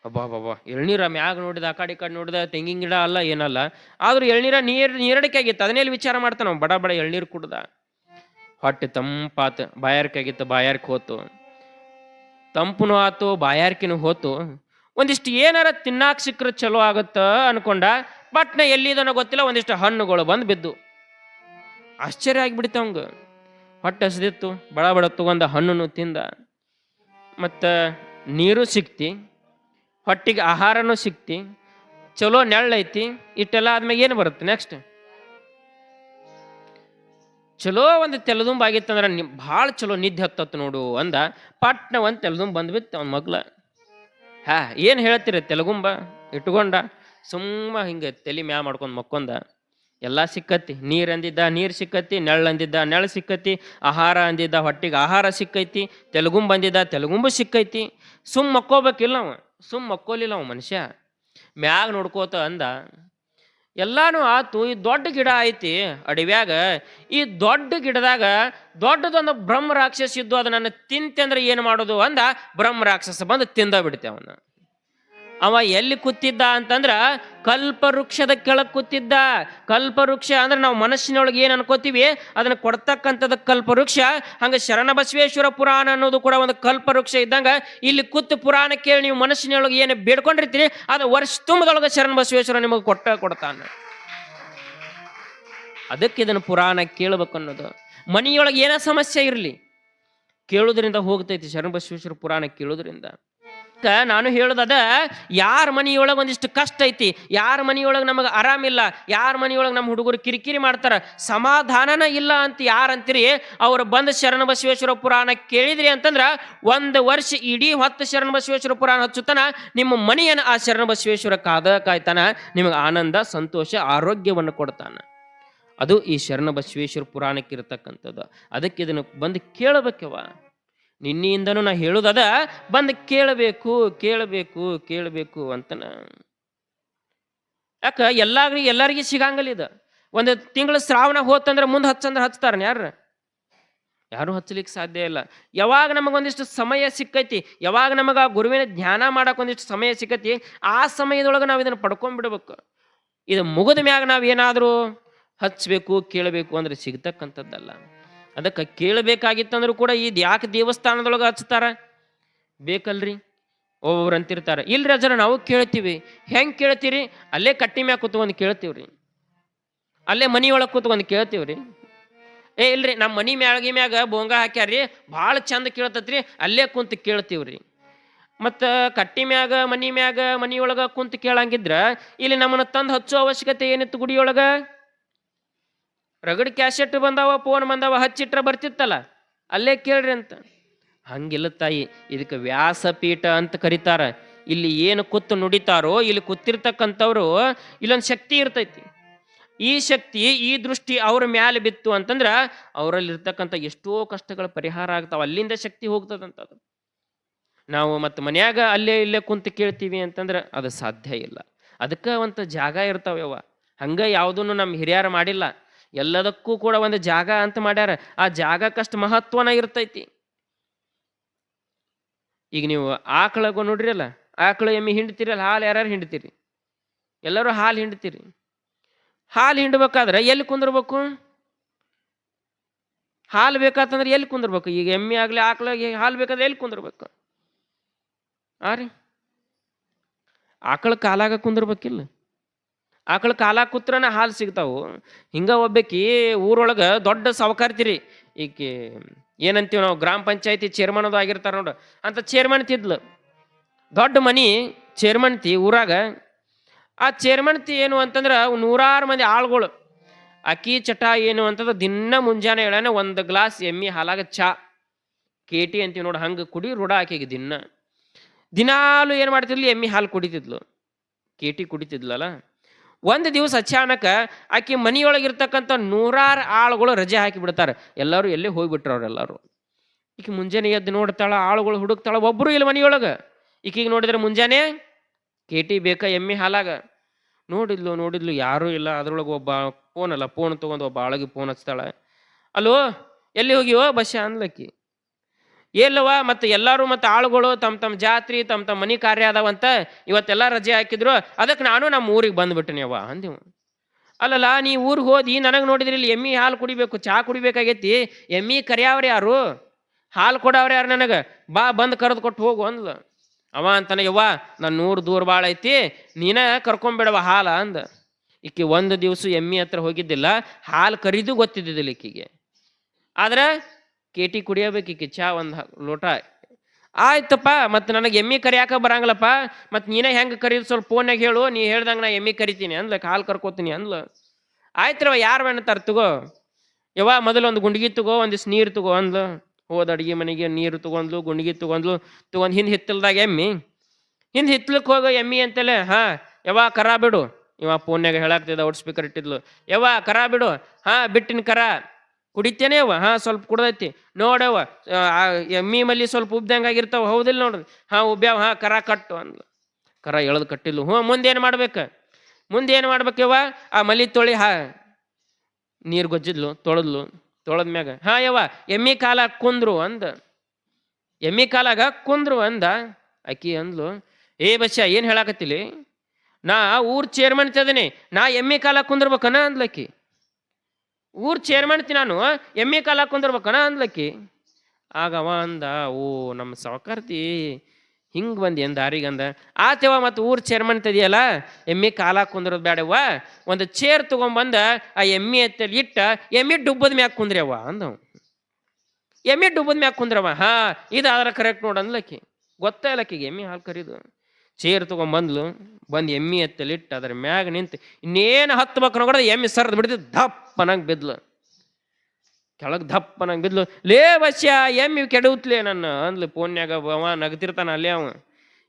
ಅಬ್ಬಾ ಎಳ್ನೀರ ಮ್ಯಾಗ ನೋಡಿದ, ಆ ಕಡೆ ನೋಡಿದ, ತೆಂಗಿನ ಗಿಡ ಅಲ್ಲ ಏನಲ್ಲ, ಆದ್ರೂ ಎಳ್ನೀರ ನೀರಡಿಕೆ ಆಗಿತ್ತು. ಅದನ್ನೆಲ್ಲಿ ವಿಚಾರ ಮಾಡ್ತಾನ ಅವ. ಬಡ ಎಳ್ನೀರು ಕುಡ್ದ, ಹೊಟ್ಟೆ ತಂಪಾತ. ಬಾಯಾರಿಕೆ ಆಗಿತ್ತು, ಬಾಯಾರಿಕೆ ಹೋತು. ತಂಪುನು ಆತು, ಬಾಯಾರಿಕೆನು ಹೋತು. ಒಂದಿಷ್ಟು ಏನಾರ ತಿನ್ನಾಕ ಸಿಕ್ಕರೆ ಚಲೋ ಆಗತ್ತ ಅನ್ಕೊಂಡ. ಪಟ್ನ ಎಲ್ಲಿದನೋ ಗೊತ್ತಿಲ್ಲ, ಒಂದಿಷ್ಟು ಹಣ್ಣುಗಳು ಬಂದು ಬಿದ್ದು. ಆಶ್ಚರ್ಯ ಆಗಿಬಿಡ್ತ ಅವಂಗ. ಹೊಟ್ಟೆ ಹಸಿದಿತ್ತು, ಬಡ ತಗೊಂಡ ಹಣ್ಣನ್ನು ತಿಂದ. ಮತ್ತು ನೀರು ಸಿಕ್ತಿ, ಹೊಟ್ಟಿಗೆ ಆಹಾರನೂ ಸಿಕ್ತಿ, ಚಲೋ ನೆಳ್ಳೈತಿ. ಇಷ್ಟೆಲ್ಲ ಆದ್ಮೇಲೆ ಏನು ಬರುತ್ತೆ ನೆಕ್ಸ್ಟ್? ಚಲೋ ಒಂದು ತೆಲದುಂಬ ಆಗಿತ್ತಂದ್ರೆ ಭಾಳ ಚಲೋ ನಿದ್ದೆ ಹತ್ತತ್ತು ನೋಡು ಅಂದ. ಪಟ್ನ ಒಂದು ತೆಲದುಂಬ ಬಂದ್ಬಿತ್ತು ಅವನ ಮಗ್ಲ. ಏನು ಹೇಳ್ತೀರಿ, ತೆಲಗುಂಬ ಇಟ್ಕೊಂಡ ಸುಮ್ಮ ಹಿಂಗೆ ತಲೆ ಮ್ಯಾ ಮಾಡ್ಕೊಂಡು ಮಕ್ಕೊಂದ. ಎಲ್ಲ ಸಿಕ್ಕತ್ತಿ. ನೀರು ಅಂದಿದ್ದ ನೀರು ಸಿಕ್ಕತ್ತಿ, ನೆಳ್ಳು ಅಂದಿದ್ದ ನೆಳ್ಳು ಸಿಕ್ಕತ್ತಿ, ಆಹಾರ ಅಂದಿದ್ದ ಹೊಟ್ಟಿಗೆ ಆಹಾರ ಸಿಕ್ಕೈತಿ, ತೆಲಗುಂಬ ಅಂದಿದ್ದ ತೆಲಗುಂಬ ಸಿಕ್ಕೈತಿ. ಮಕ್ಕೋಬೇಕಿಲ್ಲ ಅವ, ಮಕ್ಕೋಲಿಲ್ಲ ಅವ ಮನುಷ್ಯ. ಮ್ಯಾಗ ನೋಡ್ಕೋತ ಅಂದ. ಎಲ್ಲಾನು ಆತು. ಈ ದೊಡ್ಡ ಗಿಡ ಐತಿ ಅಡವ್ಯಾಗ, ಈ ದೊಡ್ಡ ಗಿಡದಾಗ ದೊಡ್ಡದೊಂದು ಬ್ರಹ್ಮ ರಾಕ್ಷಸ ಇದ್ದು, ಅದು ನನ್ನ ತಿಂತಂದ್ರೆ ಏನು ಮಾಡೋದು ಅಂದ. ಬ್ರಹ್ಮ ರಾಕ್ಷಸ ಬಂದು ತಿಂದ ಬಿಡ್ತೆ ಅವನ. ಅವ ಎಲ್ಲಿ ಕೂತಿದ್ದ ಅಂತಂದ್ರ ಕಲ್ಪವೃಕ್ಷದ ಕೆಳಗೆ ಕೂತಿದ್ದ. ಕಲ್ಪವೃಕ್ಷ ಅಂದ್ರೆ ನಾವು ಮನಸ್ಸಿನೊಳಗೆ ಏನು ಅನ್ಕೋತೀವಿ ಅದನ್ನ ಕೊಡ್ತಕ್ಕಂಥದ್ದು ಕಲ್ಪವೃಕ್ಷ. ಹಂಗ ಶರಣಬಸವೇಶ್ವರ ಪುರಾಣ ಅನ್ನೋದು ಕೂಡ ಒಂದು ಕಲ್ಪವೃಕ್ಷ ಇದ್ದಂಗ. ಇಲ್ಲಿ ಕೂತು ಪುರಾಣ ಕೇಳಿ ನೀವು ಮನಸ್ಸಿನೊಳಗೆ ಏನು ಬೇಡ್ಕೊಂಡಿರ್ತೀರಿ ಅದು ವರ್ಷ ತುಂಬದೊಳಗೆ ಶರಣಬಸವೇಶ್ವರ ನಿಮಗೆ ಕೊಡ್ತಾನೆ. ಅದಕ್ಕೆ ಇದನ್ನು ಪುರಾಣ ಕೇಳಬೇಕು ಅನ್ನೋದು. ಮನೆಯೊಳಗೆ ಏನೋ ಸಮಸ್ಯೆ ಇರಲಿ, ಕೇಳೋದ್ರಿಂದ ಹೋಗ್ತೈತಿ. ಶರಣಬಸವೇಶ್ವರ ಪುರಾಣ ಕೇಳೋದ್ರಿಂದ. ನಾನು ಹೇಳೋದದ, ಯಾರ ಮನೆಯೊಳಗೆ ಒಂದಿಷ್ಟು ಕಷ್ಟ ಐತಿ, ಯಾರ ಮನೆಯೊಳಗೆ ನಮಗೆ ಆರಾಮಿಲ್ಲ, ಯಾರ ಮನೆಯೊಳಗೆ ನಮ್ಮ ಹುಡುಗರು ಕಿರಿಕಿರಿ ಮಾಡ್ತಾರ, ಸಮಾಧಾನನ ಇಲ್ಲ ಅಂತ ಯಾರಂತೀರಿ, ಅವ್ರು ಬಂದು ಶರಣಬಸವೇಶ್ವರ ಪುರಾಣ ಕೇಳಿದ್ರಿ ಅಂತಂದ್ರ ಒಂದು ವರ್ಷ ಇಡೀ ಹೊತ್ತು ಶರಣಬಸವೇಶ್ವರ ಪುರಾಣ ಹಚ್ಚುತ್ತಾನ. ನಿಮ್ಮ ಮನೆಯನ್ನು ಆ ಶರಣಬಸವೇಶ್ವರ ಕಾಯ್ತಾನ. ನಿಮಗೆ ಆನಂದ, ಸಂತೋಷ, ಆರೋಗ್ಯವನ್ನು ಕೊಡ್ತಾನ. ಅದು ಈ ಶರಣಬಸವೇಶ್ವರ ಪುರಾಣಕ್ಕೆ ಇರತಕ್ಕಂಥದ್ದು. ಅದಕ್ಕೆ ಇದನ್ನು ಬಂದು ಕೇಳಬೇಕವ. ನಿನ್ನೆಯಿಂದನೂ ನಾ ಹೇಳುದದ, ಬಂದು ಕೇಳಬೇಕು ಅಂತನ. ಯಾಕ ಎಲ್ಲರಿಗೂ ಸಿಗಂಗಿಲ್ಲ ಇದು. ಒಂದು ತಿಂಗಳು ಶ್ರಾವಣ ಹೋತಂದ್ರೆ ಮುಂದೆ ಹಚ್ತಾರ ಯಾರು ಹಚ್ಚಲಿಕ್ಕೆ ಸಾಧ್ಯ ಇಲ್ಲ. ಯಾವಾಗ ನಮಗೊಂದಿಷ್ಟು ಸಮಯ ಸಿಕ್ಕೈತಿ, ಯಾವಾಗ ನಮಗೆ ಆ ಗುರುವಿನ ಧ್ಯಾನ ಮಾಡಕ್ಕೆ ಒಂದಿಷ್ಟು ಸಮಯ ಸಿಕ್ಕೈತಿ, ಆ ಸಮಯದೊಳಗೆ ನಾವು ಇದನ್ನು ಪಡ್ಕೊಂಡ್ಬಿಡ್ಬೇಕು. ಇದು ಮುಗಿದ ಮ್ಯಾಗ ನಾವು ಏನಾದರೂ ಹಚ್ಚಬೇಕು ಕೇಳಬೇಕು ಅಂದ್ರೆ ಸಿಗ್ತಕ್ಕಂಥದ್ದಲ್ಲ. ಅದಕ್ಕೆ ಕೇಳಬೇಕಾಗಿತ್ತಂದ್ರೂ ಕೂಡ ಇದು ಯಾಕೆ ದೇವಸ್ಥಾನದೊಳಗೆ ಹಚ್ತಾರ ಬೇಕಲ್ರಿ? ಒಬ್ಬೊಬ್ರು ಅಂತಿರ್ತಾರೆ, ಇಲ್ರಿ ಅಜ್ಜರ ನಾವು ಕೇಳ್ತೀವಿ. ಹೆಂಗೆ ಕೇಳ್ತೀರಿ? ಅಲ್ಲೇ ಕಟ್ಟಿ ಮ್ಯಾಗ ಕೂತ್ಕೊಂಡು ಕೇಳ್ತೀವ್ರಿ, ಅಲ್ಲೇ ಮನಿಯೊಳಗೆ ಕೂತ್ಕೊಂಡು ಕೇಳ್ತೀವ್ರಿ. ಇಲ್ರಿ ನಮ್ಮ ಮನಿ ಮ್ಯಾಗ ಬೋಂಗ ಹಾಕ್ಯಾರ್ರಿ, ಭಾಳ ಚಂದ ಕೇಳ್ತತ್ರಿ, ಅಲ್ಲೇ ಕುಂತು ಕೇಳ್ತೀವ್ರಿ. ಮತ್ತು ಕಟ್ಟಿ ಮ್ಯಾಗ ಮನಿಯೊಳಗೆ ಕುಂತು ಕೇಳಂಗಿದ್ರ ಇಲ್ಲಿ ನಮ್ಮನ್ನು ತಂದು ಹಚ್ಚೋ ಅವಶ್ಯಕತೆ ಏನಿತ್ತು? ಗುಡಿಯೊಳಗೆ ರಗಡ್ ಕ್ಯಾಸೆಟ್ ಬಂದಾವ, ಫೋನ್ ಬಂದಾವ, ಹಚ್ಚಿಟ್ರ ಬರ್ತಿತ್ತಲ್ಲ, ಅಲ್ಲೇ ಕೇಳ್ರಿ ಅಂತ. ಹಂಗಿಲ್ಲ ತಾಯಿ, ಇದಕ್ಕೆ ವ್ಯಾಸಪೀಠ ಅಂತ ಕರೀತಾರ. ಇಲ್ಲಿ ಏನು ಕೂತು ನುಡಿತಾರೋ, ಇಲ್ಲಿ ಕೂತಿರ್ತಕ್ಕಂಥವ್ರು ಇಲ್ಲೊಂದು ಶಕ್ತಿ ಇರ್ತೈತಿ. ಈ ಶಕ್ತಿ, ಈ ದೃಷ್ಟಿ ಅವ್ರ ಮ್ಯಾಲೆ ಬಿತ್ತು ಅಂತಂದ್ರ ಅವರಲ್ಲಿರ್ತಕ್ಕಂಥ ಎಷ್ಟೋ ಕಷ್ಟಗಳ ಪರಿಹಾರ ಆಗ್ತಾವ. ಅಲ್ಲಿಂದ ಶಕ್ತಿ ಹೋಗ್ತದಂಥದ್ದು. ನಾವು ಮತ್ತು ಮನ್ಯಾಗ ಅಲ್ಲೇ ಇಲ್ಲೇ ಕುಂತು ಕೇಳ್ತೀವಿ ಅಂತಂದ್ರೆ ಅದು ಸಾಧ್ಯ ಇಲ್ಲ. ಅದಕ್ಕೆ ಒಂದು ಜಾಗ ಇರ್ತಾವ್ಯವ. ಹಂಗೆ ಯಾವುದನ್ನು ನಮ್ಮ ಹಿರಿಯರು ಮಾಡಿಲ್ಲ. ಎಲ್ಲದಕ್ಕೂ ಕೂಡ ಒಂದು ಜಾಗ ಅಂತ ಮಾಡ್ಯಾರ. ಆ ಜಾಗಕ್ಕಷ್ಟು ಮಹತ್ವನ ಇರ್ತೈತಿ. ಈಗ ನೀವು ಆಕಳಗ ನೋಡ್ರಿಯಲ್ಲ, ಆಕಳು ಎಮ್ಮೆ ಹಿಂಡ್ತೀರಲ್ಲ, ಹಾಲು ಯಾರ್ಯಾರು ಹಿಂಡ್ತೀರಿ? ಎಲ್ಲರೂ ಹಾಲು ಹಿಂಡ್ತೀರಿ. ಹಾಲು ಹಿಂಡ್ಬೇಕಾದ್ರೆ ಎಲ್ಲಿ ಕುಂದಿರ್ಬೇಕು? ಹಾಲು ಬೇಕಾತಂದ್ರೆ ಎಲ್ಲಿ ಕುಂದಿರ್ಬೇಕು? ಈಗ ಎಮ್ಮೆ ಆಗಲಿ ಆಕಳಿಗೆ ಹಾಲು ಬೇಕಾದ್ರೆ ಎಲ್ಲಿ ಕುಂದಿರ್ಬೇಕು? ರೀ ಆಕಳ ಕಾಲಾಗ ಕುಂದಿರ್ಬೇಕಿಲ್ಲ? ಆಕಳ ಕಾಲಾಗ ಕೂತ್ರನ ಹಾಲು ಸಿಗ್ತಾವು. ಹಿಂಗ ಒಬ್ಬಾಕಿ ಊರೊಳಗೆ ದೊಡ್ಡ ಸಾವುಕಾರ್ತಿರಿ, ಈಕೆ ಏನಂತೀವಿ ನಾವು ಗ್ರಾಮ ಪಂಚಾಯತಿ ಚೇರ್ಮನ್ ಅದು ಆಗಿರ್ತಾರ ನೋಡು ಅಂತ ಚೇರ್ಮನ್ ತಿದ್ಲು. ದೊಡ್ಡ ಮನಿ ಚೇರ್ಮನ್ತಿ ಊರಾಗ. ಆ ಚೇರ್ಮನ್ತಿ ಏನು ಅಂತಂದ್ರೆ ನೂರಾರು ಮಂದಿ ಆಳುಗಳು. ಅಕ್ಕಿ ಚಟ ಏನು ಅಂತಂದ್ರೆ ದಿನ ಮುಂಜಾನೆ ಹೇಳನ ಒಂದು ಗ್ಲಾಸ್ ಎಮ್ಮಿ ಹಾಲಾಗ ಚಾ ಕೇಟಿ ಅಂತೀವಿ ನೋಡಿ ಹಂಗೆ ಕುಡಿ ರೂಢ ಆಕೆಗೆ ದಿನಾಲು ಏನು ಮಾಡ್ತಿದ್ಲು, ಎಮ್ಮಿ ಹಾಲು ಕುಡಿತಿದ್ಲು, ಕೇಟಿ ಕುಡಿತಿದ್ಲಲ್ಲ. ಒಂದು ದಿವಸ ಅಚಾನಕ ಆಕೆ ಮನಿಯೊಳಗಿರ್ತಕ್ಕಂಥ ನೂರಾರು ಆಳುಗಳು ರಜೆ ಹಾಕಿ ಬಿಡ್ತಾರೆ. ಎಲ್ಲರೂ ಎಲ್ಲೇ ಹೋಗ್ಬಿಟ್ರು ಅವರೆಲ್ಲರೂ. ಈಕೆ ಮುಂಜಾನೆ ಎದ್ದು ನೋಡ್ತಾಳ, ಆಳುಗಳು ಹುಡುಕ್ತಾಳ, ಒಬ್ಬರು ಇಲ್ಲ ಮನಿಯೊಳಗೆ. ಈಕೆಗೆ ನೋಡಿದ್ರೆ ಮುಂಜಾನೆ ಕೇಟಿ ಬೇಕಾ ಎಮ್ಮಿ ಹಾಲಾಗ. ನೋಡಿದ್ಲು ಯಾರೂ ಇಲ್ಲ. ಅದ್ರೊಳಗೆ ಒಬ್ಬ ಫೋನ್ ತೊಗೊಂಡು ಒಬ್ಬ ಆಳಿಗೆ ಫೋನ್ ಹಚ್ತಾಳೆ. ಅಲೋ, ಎಲ್ಲಿ ಹೋಗಿವೋ ಬಸ್ಸ ಅಂದ್ಲಕ್ಕಿ. ಎಲ್ಲವ ಮತ್ತು ಎಲ್ಲರೂ ಮತ್ತು ಆಳುಗಳು ತಮ್ಮ ಜಾತ್ರೆ ತಮ್ಮ ಮನೆ ಕಾರ್ಯ ಅದಾವಂತ ಇವತ್ತೆಲ್ಲ ರಜೆ ಹಾಕಿದ್ರು, ಅದಕ್ಕೆ ನಾನು ನಮ್ಮ ಊರಿಗೆ ಬಂದ್ಬಿಟ್ಟಿನಿ ಅವ್ವ ಅಂದೆವು. ಅಲ್ಲಲ್ಲ, ನೀ ಊರಿಗೆ ಹೋದಿ ನನಗೆ ನೋಡಿದ್ರಿ ಇಲ್ಲಿ ಎಮ್ಮಿ ಹಾಲು ಕುಡಿಬೇಕು, ಚಾ ಕುಡಿಬೇಕಾಗೈತಿ, ಎಮ್ಮಿ ಕರಿಯವ್ರು ಯಾರು, ಹಾಲು ಕೊಡವ್ರು ಯಾರು, ನನಗೆ ಬಾ ಬಂದು ಕರೆದು ಕೊಟ್ಟು ಹೋಗು ಅಂದ್ಲು. ಅವ ಅಂತಾನೆ, ಯವ್ವ ನನ್ನ ನೂರು ದೂರ ಭಾಳ ಐತಿ, ನೀನ ಕರ್ಕೊಂಬಿಡವ ಹಾಲ ಅಂದ. ಈಕೆ ಒಂದು ದಿವಸ ಎಮ್ಮಿ ಹತ್ರ ಹೋಗಿದ್ದಿಲ್ಲ, ಹಾಲು ಕರಿದು ಗೊತ್ತಿದ್ದಿದ್ದಿಲ್ಲ ಈಕಿಗೆ. ಆದ್ರೆ ಕೇಟಿ ಕುಡಿಯಬೇಕು ಈಕೆ ಚಾ ಒಂದು ಲೋಟ. ಆಯ್ತಪ್ಪ, ಮತ್ತು ನನಗೆ ಎಮ್ಮಿ ಕರಿಯಾಕ ಬರಂಗಿಲ್ಲಪ್ಪ, ಮತ್ತು ನೀನೇ ಹೆಂಗೆ ಕರೀದು ಸ್ವಲ್ಪ ಫೋನ್ಯಾಗ ಹೇಳು, ನೀ ಹೇಳ್ದಂಗೆ ನಾ ಎಮ್ಮಿ ಕರಿತೀನಿ ಅಂದ್ಲಕ್ಕೆ, ಹಾಲು ಕರ್ಕೋತೀನಿ ಅಂದ್ಲು. ಆಯ್ತ್ರವ ಯಾರು ಬೇಣತಾರ ತಗೋ ಯವ್ವ, ಮೊದಲು ಒಂದು ಗುಂಡಿಗೆ ತಗೋ, ಒಂದಿಷ್ಟು ನೀರು ತಗೋ ಅಂದ್ಲು. ಹೋದ ಅಡುಗೆ ಮನೆಗೆ ನೀರು ತಗೊಂಡ್ಲು, ಗುಂಡಿಗೆ ತಗೊಂಡು ಹಿಂದೆ ಹಿತ್ತಲ್ದಾಗ ಎಮ್ಮಿ, ಹಿಂದೆ ಹಿತ್ಲಕ್ಕೆ ಹೋಗೋ ಎಮ್ಮಿ ಅಂತಲೇ. ಯವ್ವ ಕರ ಬಿಡು, ಇವ ಫೋನ್ಯಾಗ ಹೇಳಾಕ್ತಿದ್ದ, ಔಟ್ ಸ್ಪೀಕರ್ ಇಟ್ಟಿದ್ಲು. ಯವ್ವ ಕರ ಬಿಡು, ಬಿಟ್ಟಿನ ಕರ ಕುಡಿತೇನೆ ಅವ್ವ, ಸ್ವಲ್ಪ ಕುಡ್ದೈತಿ ನೋಡವ್ವ, ಎಮ್ಮಿ ಮಲ್ಲಿ ಸ್ವಲ್ಪ ಉಬ್ದಂಗಾಗಿರ್ತಾವ, ಹೌದಿಲ್ಲ ನೋಡ್ರಿ, ಉಬ್ಬ್ಯಾವ, ಕರ ಕಟ್ಟು ಅಂದ್ಲು. ಕರ ಎಳೆದು ಕಟ್ಟಿದ್ಲು. ಮುಂದೇನು ಮಾಡ್ಬೇಕು, ಯವ್ವ, ಆ ಮಲ್ಲಿ ತೊಳಿ ನೀರು ಗೊಜ್ಜಿದ್ಲು, ತೊಳೆದ್ಮ್ಯಾಗ ಯವ್ವ ಎಮ್ಮಿ ಕಾಲ ಕುಂದ್ರು ಅಂದ. ಎಮ್ಮಿ ಕಾಲಾಗ ಕುಂದ್ರು ಅಂದ. ಅಕ್ಕಿ ಅಂದ್ಲು, ಏ ಬಚ್ಚ ಏನು ಹೇಳಾಕತ್ತಿಲಿ, ನಾ ಊರ್ ಚೇರ್ಮನ್ ತದನಿ, ನಾ ಎಮ್ಮಿ ಕಾಲ ಕುಂದಿರ್ಬೇಕನ ಅಂದ್ಲಕ್ಕಿ. ಊರ್ ಚೇರ್ಮನ್ತಿ ನಾನು, ಎಮ್ಮಿ ಕಾಲ ಕುಂದಿರ್ಬೇಕನ ಅಂದ್ಲಕ್ಕಿ. ಆಗವ ಅಂದ, ಓ ನಮ್ಮ ಸಾವುಕಾರ್ತಿ ಹಿಂಗೆ ಬಂದು ಏನು ದಾರಿಗೆ ಅಂದ. ಆತವ ಮತ್ತು ಊರ್ ಚೇರ್ಮನ್ ತದಿಯಲ್ಲ, ಎಮ್ಮಿ ಕಾಲ ಕುಂದ್ರದು ಬೇಡವ್ವ, ಒಂದು ಚೇರ್ ತೊಗೊಂಬಂದ ಆ ಎಮ್ಮಿ ಎತ್ತಲ್ಲಿ ಇಟ್ಟ ಎಮ್ಮಿ ಡುಬ್ಬದ ಮ್ಯಾಗ ಕುಂದ್ರವ್ವ ಅಂದವ. ಎಮ್ಮಿ ಡುಬ್ಬದ ಮ್ಯಾಗ ಕುಂದ್ರವ, ಇದಾದ್ರೆ ಕರೆಕ್ಟ್ ನೋಡು ಅಂದ್ಲಕ್ಕಿ. ಗೊತ್ತಾ ಇಲ್ಲಕ್ಕಿಗೆ ಎಮ್ಮಿ ಹಾಲು ಕರೀದು. ಚೇರ್ ತೊಗೊಂಬಂದ್ಲು, ಬಂದು ಎಮ್ಮಿ ಎತ್ತಲ್ಲಿ ಇಟ್ಟು ಅದ್ರ ಮ್ಯಾಗ ನಿಂತು ಇನ್ನೇನು ಹತ್ಬೇಕು ನೋಡ್ದೆ ಎಮ್ಮಿ ಸರ್ದು ಬಿಡ್ತಿದ್ದು, ದಪ್ಪನಂಗೆ ಬಿದ್ಲು, ಕೆಳಗೆ ದಪ್ಪನಂಗೆ ಬಿದ್ಲು. ಲೇ ಬಸ್ಯ ಎಮ್ಮಿ ಕೆಡವುತ್ಲೇ ನನ್ನ ಅಂದ್ಲು. ಫೋನ್ಯಾಗ ಅವ ನಗತಿರ್ತಾನ ಅಲ್ಲೇ ಅವ.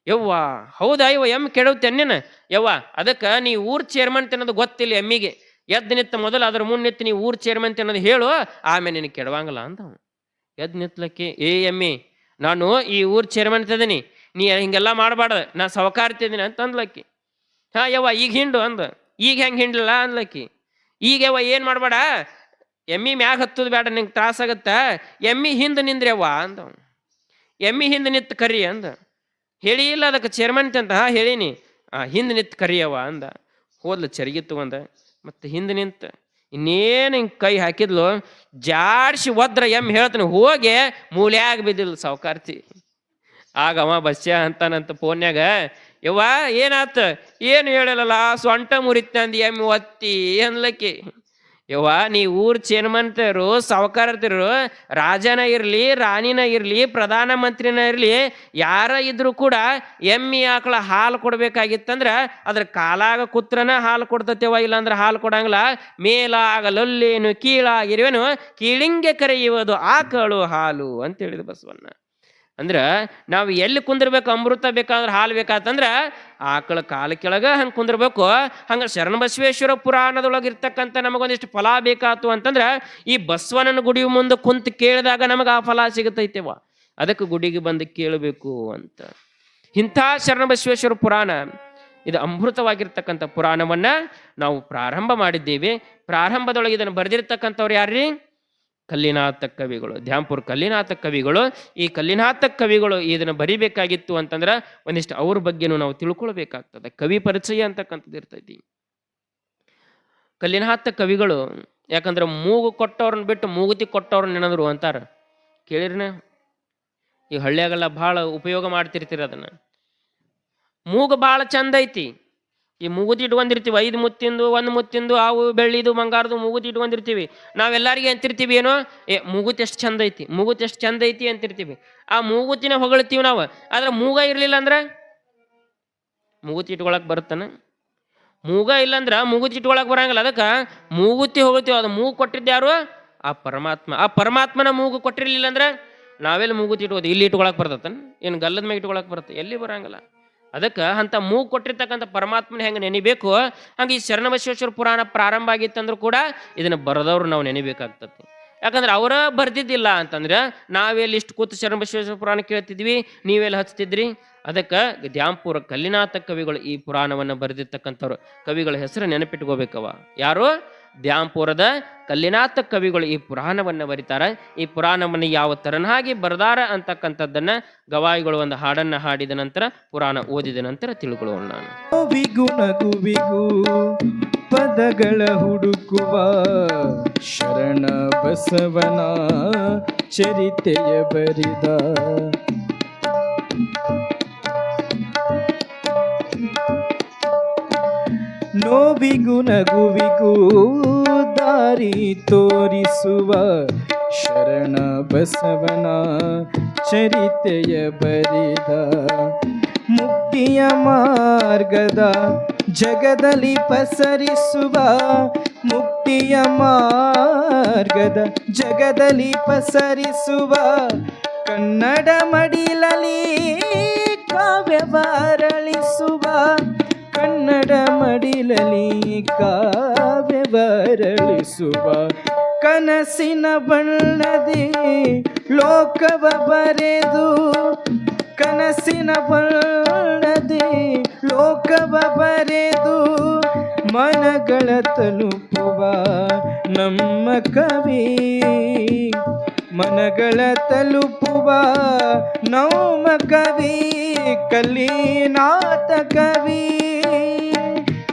ಯವ್ವ ಹೌದಾ ಇವ ಎಮ್ಮಿ ಕೆಡವುತ್ತೇನೇನ ಯವ್ವ, ಅದಕ್ಕೆ ನೀ ಊರ್ ಚೇರ್ಮನ್ ಅನ್ನೋದು ಗೊತ್ತಿಲ್ಲ ಎಮ್ಮಿಗೆ, ಎದ್ದು ನಿತ್ತ ಮೊದಲು ಅದ್ರ ಮುಂದೆ ನಿತ್ತು ನೀ ಊರ್ ಚೇರ್ಮನ್ ಅನ್ನೋದು ಹೇಳು, ಆಮೇಲೆ ನಿನಗೆ ಕೆಡವಂಗಲ್ಲ ಅಂತ. ಎದ್ದು ನಿತ್ಲಕ್ಕೆ, ಏ ಎಮ್ಮಿ ನಾನು ಈ ಊರ್ ಚೇರ್ಮನ್ ತದೀನಿ, ನೀ ಹಿಂಗೆಲ್ಲ ಮಾಡಬಾರ್ದು, ನಾ ಸಾವುಕಾರ್ತಿದ್ದೀನಿ ಅಂತ ಅಂದ್ಲಕ್ಕಿ. ಯವ್ವ ಈಗ ಹಿಂಡು ಅಂದ. ಈಗ ಹೆಂಗೆ ಹಿಂಡ್ಲಿಲ್ಲ ಅಂದ್ಲಕ್ಕಿ. ಈಗ ಯವ್ವ ಏನು ಮಾಡಬೇಡ, ಎಮ್ಮಿ ಮ್ಯಾಗ ಹತ್ತದ ಬೇಡ, ನಿಂಗೆ ತ್ರಾಸಾಗತ್ತ, ಎಮ್ಮಿ ಹಿಂದೆ ನಿಂದ್ರವ್ವ ಅಂದ. ಎಮ್ಮಿ ಹಿಂದೆ ನಿತ್ತು ಕರಿ ಅಂದ. ಹೇಳಿ ಇಲ್ಲ ಅದಕ್ಕೆ ಚೇರ್ಮನ್ ಅಂತ, ಹೇಳೀನಿ, ಹಿಂದೆ ನಿತ್ತು ಕರಿಯವ್ವ ಅಂದ. ಹೋದ್ಲು ಚರಿಗೆ ತಗೊಂಡ, ಮತ್ತು ಹಿಂದೆ ನಿಂತ ಇನ್ನೇನು ಹಿಂಗೆ ಕೈ ಹಾಕಿದ್ಲು, ಜಾಡ್ಸಿ ಒದ್ರ ಎಮ್ಮಿ ಹೇಳ್ತಾನೆ, ಹೋಗಿ ಮೂಲ್ಯಾಗ ಬಿದ್ದಿಲ್ಲ ಸಾವುಕಾರ್ತಿ. ಆಗವ ಬಸ್ಯ ಅಂತಾನಂತ ಫೋನ್ಯಾಗ, ಯವ್ವ ಏನಾತ, ಏನು ಹೇಳಿಲ್ಲಲ್ಲ, ಸೊಂಟ ಮುರಿತ ಅಂದು ಎಮ್ಮಿ ಒತ್ತಿ ಅನ್ಲಕ್ಕಿ. ಯವ್ವ ನೀ ಊರ್ ಚೇರ್ಮನ್ತರು ಸಾವುಕಾರತಿರು, ರಾಜನ ಇರಲಿ, ರಾಣಿನ ಇರಲಿ, ಪ್ರಧಾನ ಮಂತ್ರಿನ ಇರಲಿ, ಯಾರ ಇದ್ರು ಕೂಡ ಎಮ್ಮಿ ಆಕಳ ಹಾಲು ಕೊಡ್ಬೇಕಾಗಿತ್ತಂದ್ರ ಅದ್ರ ಕಾಲಾಗ ಕುತ್ರನ ಹಾಲು ಕೊಡ್ತತೇವ, ಇಲ್ಲಾಂದ್ರೆ ಹಾಲು ಕೊಡಂಗಿಲ್ಲ. ಮೇಲಾಗಲೊಲ್ಲೇನು ಕೀಳಾಗಿರುವೆನು, ಕೀಳಿಂಗೆ ಕರೆಯುವುದು ಆಕಳು ಹಾಲು ಅಂತ ಹೇಳಿದ ಬಸವಣ್ಣ. ಅಂದ್ರೆ ನಾವು ಎಲ್ಲಿ ಕುಂದಿರ್ಬೇಕು, ಅಮೃತ ಬೇಕಾದ್ರೆ ಹಾಲು ಬೇಕಾತಂದ್ರೆ ಆಕಳ ಕಾಲ ಕೆಳಗ ಹಂಗೆ ಕುಂದಿರ್ಬೇಕು. ಹಂಗೆ ಶರಣಬಸವೇಶ್ವರ ಪುರಾಣದೊಳಗೆ ಇರ್ತಕ್ಕಂಥ ನಮಗೊಂದಿಷ್ಟು ಫಲ ಬೇಕಾತು ಅಂತಂದ್ರೆ ಈ ಬಸವಣ್ಣನ ಗುಡಿ ಮುಂದೆ ಕುಂತು ಕೇಳಿದಾಗ ನಮಗೆ ಆ ಫಲ ಸಿಗುತ್ತೈತೆವ. ಅದಕ್ಕೆ ಗುಡಿಗೆ ಬಂದು ಕೇಳಬೇಕು ಅಂತ. ಇಂಥ ಶರಣಬಸವೇಶ್ವರ ಪುರಾಣ ಇದು ಅಮೃತವಾಗಿರ್ತಕ್ಕಂಥ ಪುರಾಣವನ್ನ ನಾವು ಪ್ರಾರಂಭ ಮಾಡಿದ್ದೇವೆ. ಪ್ರಾರಂಭದೊಳಗೆ ಇದನ್ನು ಬರೆದಿರ್ತಕ್ಕಂಥವ್ರು ಯಾರ್ರೀ? ಕಲ್ಲಿನಾಥ ಕವಿಗಳು, ದ್ಯಾಂಪುರ್ ಕಲ್ಲಿನಾಥ ಕವಿಗಳು. ಈ ಕಲ್ಲಿನಾಥ ಕವಿಗಳು ಇದನ್ನು ಬರಿಬೇಕಾಗಿತ್ತು ಅಂತಂದ್ರೆ ಒಂದಿಷ್ಟು ಅವ್ರ ಬಗ್ಗೆನೂ ನಾವು ತಿಳ್ಕೊಳ್ಬೇಕಾಗ್ತದೆ. ಕವಿ ಪರಿಚಯ ಅಂತಕ್ಕಂಥದ್ದು ಇರ್ತೈತಿ. ಕಲ್ಲಿನಾಥ ಕವಿಗಳು ಯಾಕಂದ್ರೆ ಮೂಗು ಕೊಟ್ಟವ್ರನ್ನ ಬಿಟ್ಟು ಮೂಗುತಿ ಕೊಟ್ಟವ್ರನ್ನ ನೆನೆದ್ರು ಅಂತಾರ. ಕೇಳಿರ್ನ? ಈ ಹಳ್ಳಿಯಾಗೆಲ್ಲ ಭಾಳ ಉಪಯೋಗ ಮಾಡ್ತಿರ್ತೀರ ಅದನ್ನ. ಮೂಗು ಭಾಳ ಚಂದ ಐತಿ, ಈ ಮೂಗುತಿ ಇಟ್ಕೊಂಡಿರ್ತೀವಿ, 5 ಮುತ್ತಿಂದು 1 ಮುತ್ತಿಂದು ಅವು ಬೆಳ್ಳಿದು ಬಂಗಾರದು ಮೂಗುತಿ ಇಟ್ಕೊಂಡಿರ್ತೀವಿ. ನಾವೆಲ್ಲರಿಗೆ ಅಂತಿರ್ತೀವಿ ಏನೋ, ಮೂಗುತಿ ಎಷ್ಟು ಚಂದ ಐತಿ, ಮೂಗುತಿ ಎಷ್ಟು ಚಂದ ಐತಿ ಅಂತಿರ್ತೀವಿ. ಆ ಮೂಗುತಿನ ಹೊಗಳ್ತೀವಿ ನಾವು. ಆದ್ರೆ ಮೂಗ ಇರಲಿಲ್ಲ ಅಂದ್ರೆ ಮೂಗುತಿ ಇಟ್ಕೊಳಕ್ ಬರುತ್ತಾನ? ಮೂಗ ಇಲ್ಲಂದ್ರೆ ಮೂಗುತಿ ಇಟ್ಕೊಳಕ್ ಬರಂಗಿಲ್ಲ. ಅದಕ್ಕೆ ಮೂಗುತಿ ಹೊಗಳ್ತೀವಿ. ಅದು ಮೂಗು ಕೊಟ್ಟಿದ್ದು ಯಾರು? ಆ ಪರಮಾತ್ಮ. ಆ ಪರಮಾತ್ಮನ ಮೂಗು ಕೊಟ್ಟಿರ್ಲಿಲ್ಲ ಅಂದ್ರೆ ನಾವೆಲ್ಲಿ ಮೂಗುತಿ ಇಟ್ಕೋದು? ಇಲ್ಲಿ ಇಟ್ಕೊಳಕ್ ಬರ್ತತನ? ಏನು ಗಲ್ಲದ ಮೇಲೆ ಇಟ್ಕೊಳಕ್ ಬರುತ್ತೆ? ಎಲ್ಲಿ ಬರಂಗಿಲ್ಲ. ಅದಕ್ಕೆ ಅಂತ ಮೂಗು ಕೊಟ್ಟಿರ್ತಕ್ಕಂಥ ಪರಮಾತ್ಮನ ಹೆಂಗೆ ನೆನಿಬೇಕು, ಹಂಗೆ ಈ ಶರಣಬಸವೇಶ್ವರ ಪುರಾಣ ಪ್ರಾರಂಭ ಆಗಿತ್ತಂದ್ರೂ ಕೂಡ ಇದನ್ನು ಬರೆದವ್ರು ನಾವು ನೆನಿಬೇಕಾಗ್ತದೆ. ಯಾಕಂದ್ರೆ ಅವರ ಬರ್ದಿದ್ದಿಲ್ಲ ಅಂತಂದ್ರೆ ನಾವೆಲ್ಲಿ ಇಷ್ಟು ಕೂತು ಶರಣಬಸವೇಶ್ವರ ಪುರಾಣ ಕೇಳ್ತಿದ್ವಿ, ನೀವೆಲ್ಲಿ ಹಚ್ತಿದ್ರಿ? ಅದಕ್ಕೆ ದ್ಯಾಂಪುರ ಕಲ್ಲಿನಾಥ ಕವಿಗಳು ಈ ಪುರಾಣವನ್ನು ಬರೆದಿರ್ತಕ್ಕಂಥವ್ರು. ಕವಿಗಳ ಹೆಸರು ನೆನಪಿಟ್ಕೋಬೇಕವ. ಯಾರು? ದ್ಯಾಂಪುರದ ಕಲ್ಲಿನಾಥ ಕವಿಗಳು ಈ ಪುರಾಣವನ್ನು ಬರೀತಾರೆ. ಈ ಪುರಾಣವನ್ನು ಯಾವ ತರನಾಗಿ ಬರೆದಾರ ಅಂತಕ್ಕಂಥದ್ದನ್ನ ಗವಾಯಿಗಳು ಒಂದು ಹಾಡನ್ನು ಹಾಡಿದ ನಂತರ, ಪುರಾಣ ಓದಿದ ನಂತರ ತಿಳ್ಕೊಳ್ಳೋಣ. ನಾನು ವಿಗುಣಗುವಿಗೂ ಪದಗಳ ಹುಡುಕುವ ಶರಣ ಬಸವನ ಚರಿತೆಯ ಬರಿದ ನೋವಿಗೂ ನಗುವಿಗೂ ದಾರಿ ತೋರಿಸುವ ಶರಣ ಬಸವನ ಚರಿತೆಯ ಬರಿದ ಮುಕ್ತಿಯ ಮಾರ್ಗದ ಜಗದಲ್ಲಿ ಪಸರಿಸುವ ಮುಕ್ತಿಯ ಮಾರ್ಗದ ಜಗದಲ್ಲಿ ಪಸರಿಸುವ ಕನ್ನಡ ಮಡಿಲಲಿ ಕಾವ್ಯವರಳಿಸುವ ಕನ್ನಡ ಮಡಿಲಲಿ ಕಾವ್ಯವರಳಿಸುವ ಕನಸಿನ ಬಣ್ಣದಿ ಲೋಕವ ಬರೆದು ಕನಸಿನ ಬಣ್ಣದಿ ಲೋಕವ ಬರೆದು ಮನಗಳ ತಲುಪುವ ನಮ್ಮ ಕವಿ ಮನಗಳ ತಲುಪುವ ನಮ್ಮ ಕವಿ ಕಲ್ಲಿನಾಥ ಕವಿ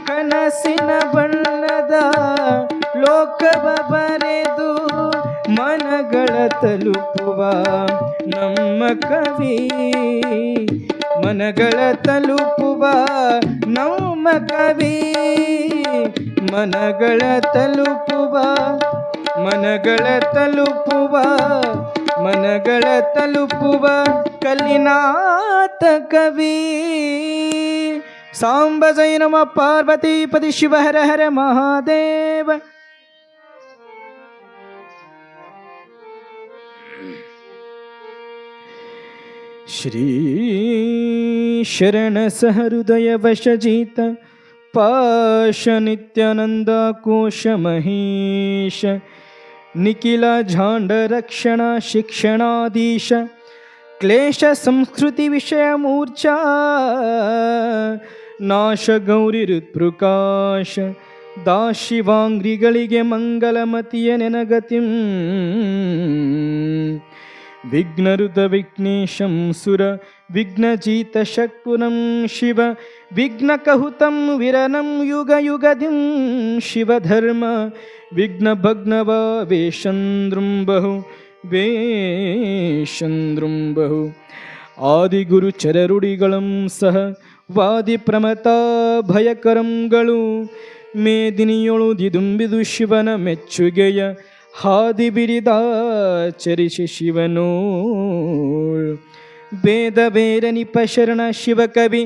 ಕನಸಿನ ಬಣ್ಣದ ಲೋಕವ ಬರೆದು ಮನಗಳ ತಲುಪುವ ನಮ್ಮ ಕವಿ ಮನಗಳ ತಲುಪುವ ನಮ್ಮ ಕವಿ ಮನಗಳ ತಲುಪುವ ಮನಗಳ ತಲುಪುವ ಮನಗಳ ತಲುಪುವ ಕಲ್ಲಿನಾಥ ಕವಿ. ಸಾಂಬ ಜೈ ನಮ ಪಾರ್ವತೀಪತಿ ಶಿವ ಹರ ಹರ ಮಹಾದೇವ. ಶ್ರೀ ಶರಣ ಸಹೃದಯ ವಶಜಿತ ಪಾಶ ನಿತ್ಯಾನಂದ ಕೋಶ ಮಹೇಶ ನಿಖಿಲ ಝಾಂಡ ರಕ್ಷಣ ಶಿಕ್ಷಣಾಧೀಶ ಕ್ಲೇಶ ಸಂಸ್ಕೃತಿ ವಿಷಯ ಮೂರ್ಛಾ ನಾಶ ಗೌರಿ ಹೃತ್ಪ್ರಕಾಶ ದಾಶಿವಾಂಗ್ರಿಗಳಿಗೆ ಮಂಗಲಮತಿಯ ನೆನಗತಿಂ ವಿಘ್ನರುತ ವಿಘ್ನೇಶಂ ಸುರ ವಿಘ್ನಜೀತ ಷಟ್ಪುರಂ ಶಿವ ವಿಘ್ನಕಹುತಂ ವಿರನಂ ಯುಗ ಯುಗದಿಂ ಶಿವಧರ್ಮ ವಿಘ್ನಭಗ್ನವ ವೇಷಂದ್ರುಂಬಹು ವೇಷಂದ್ರುಂಬಹು ಆದಿಗುರು ಚರರುಡಿಗಳಂ ಸಹ ವಾದಿ ಪ್ರಮತ ಭಯಕರಂಗಳು ಮೇದಿನಿಯೊಳು ದಿದುಂಬಿದು ಶಿವನ ಮೆಚ್ಚುಗೆಯ ಹಾದಿ ಬಿರಿದ ಚರಿಸಿ ಶಿವನೋ ವೇದ ಬೇರನಿಪ ಶರಣ ಶಿವಕವಿ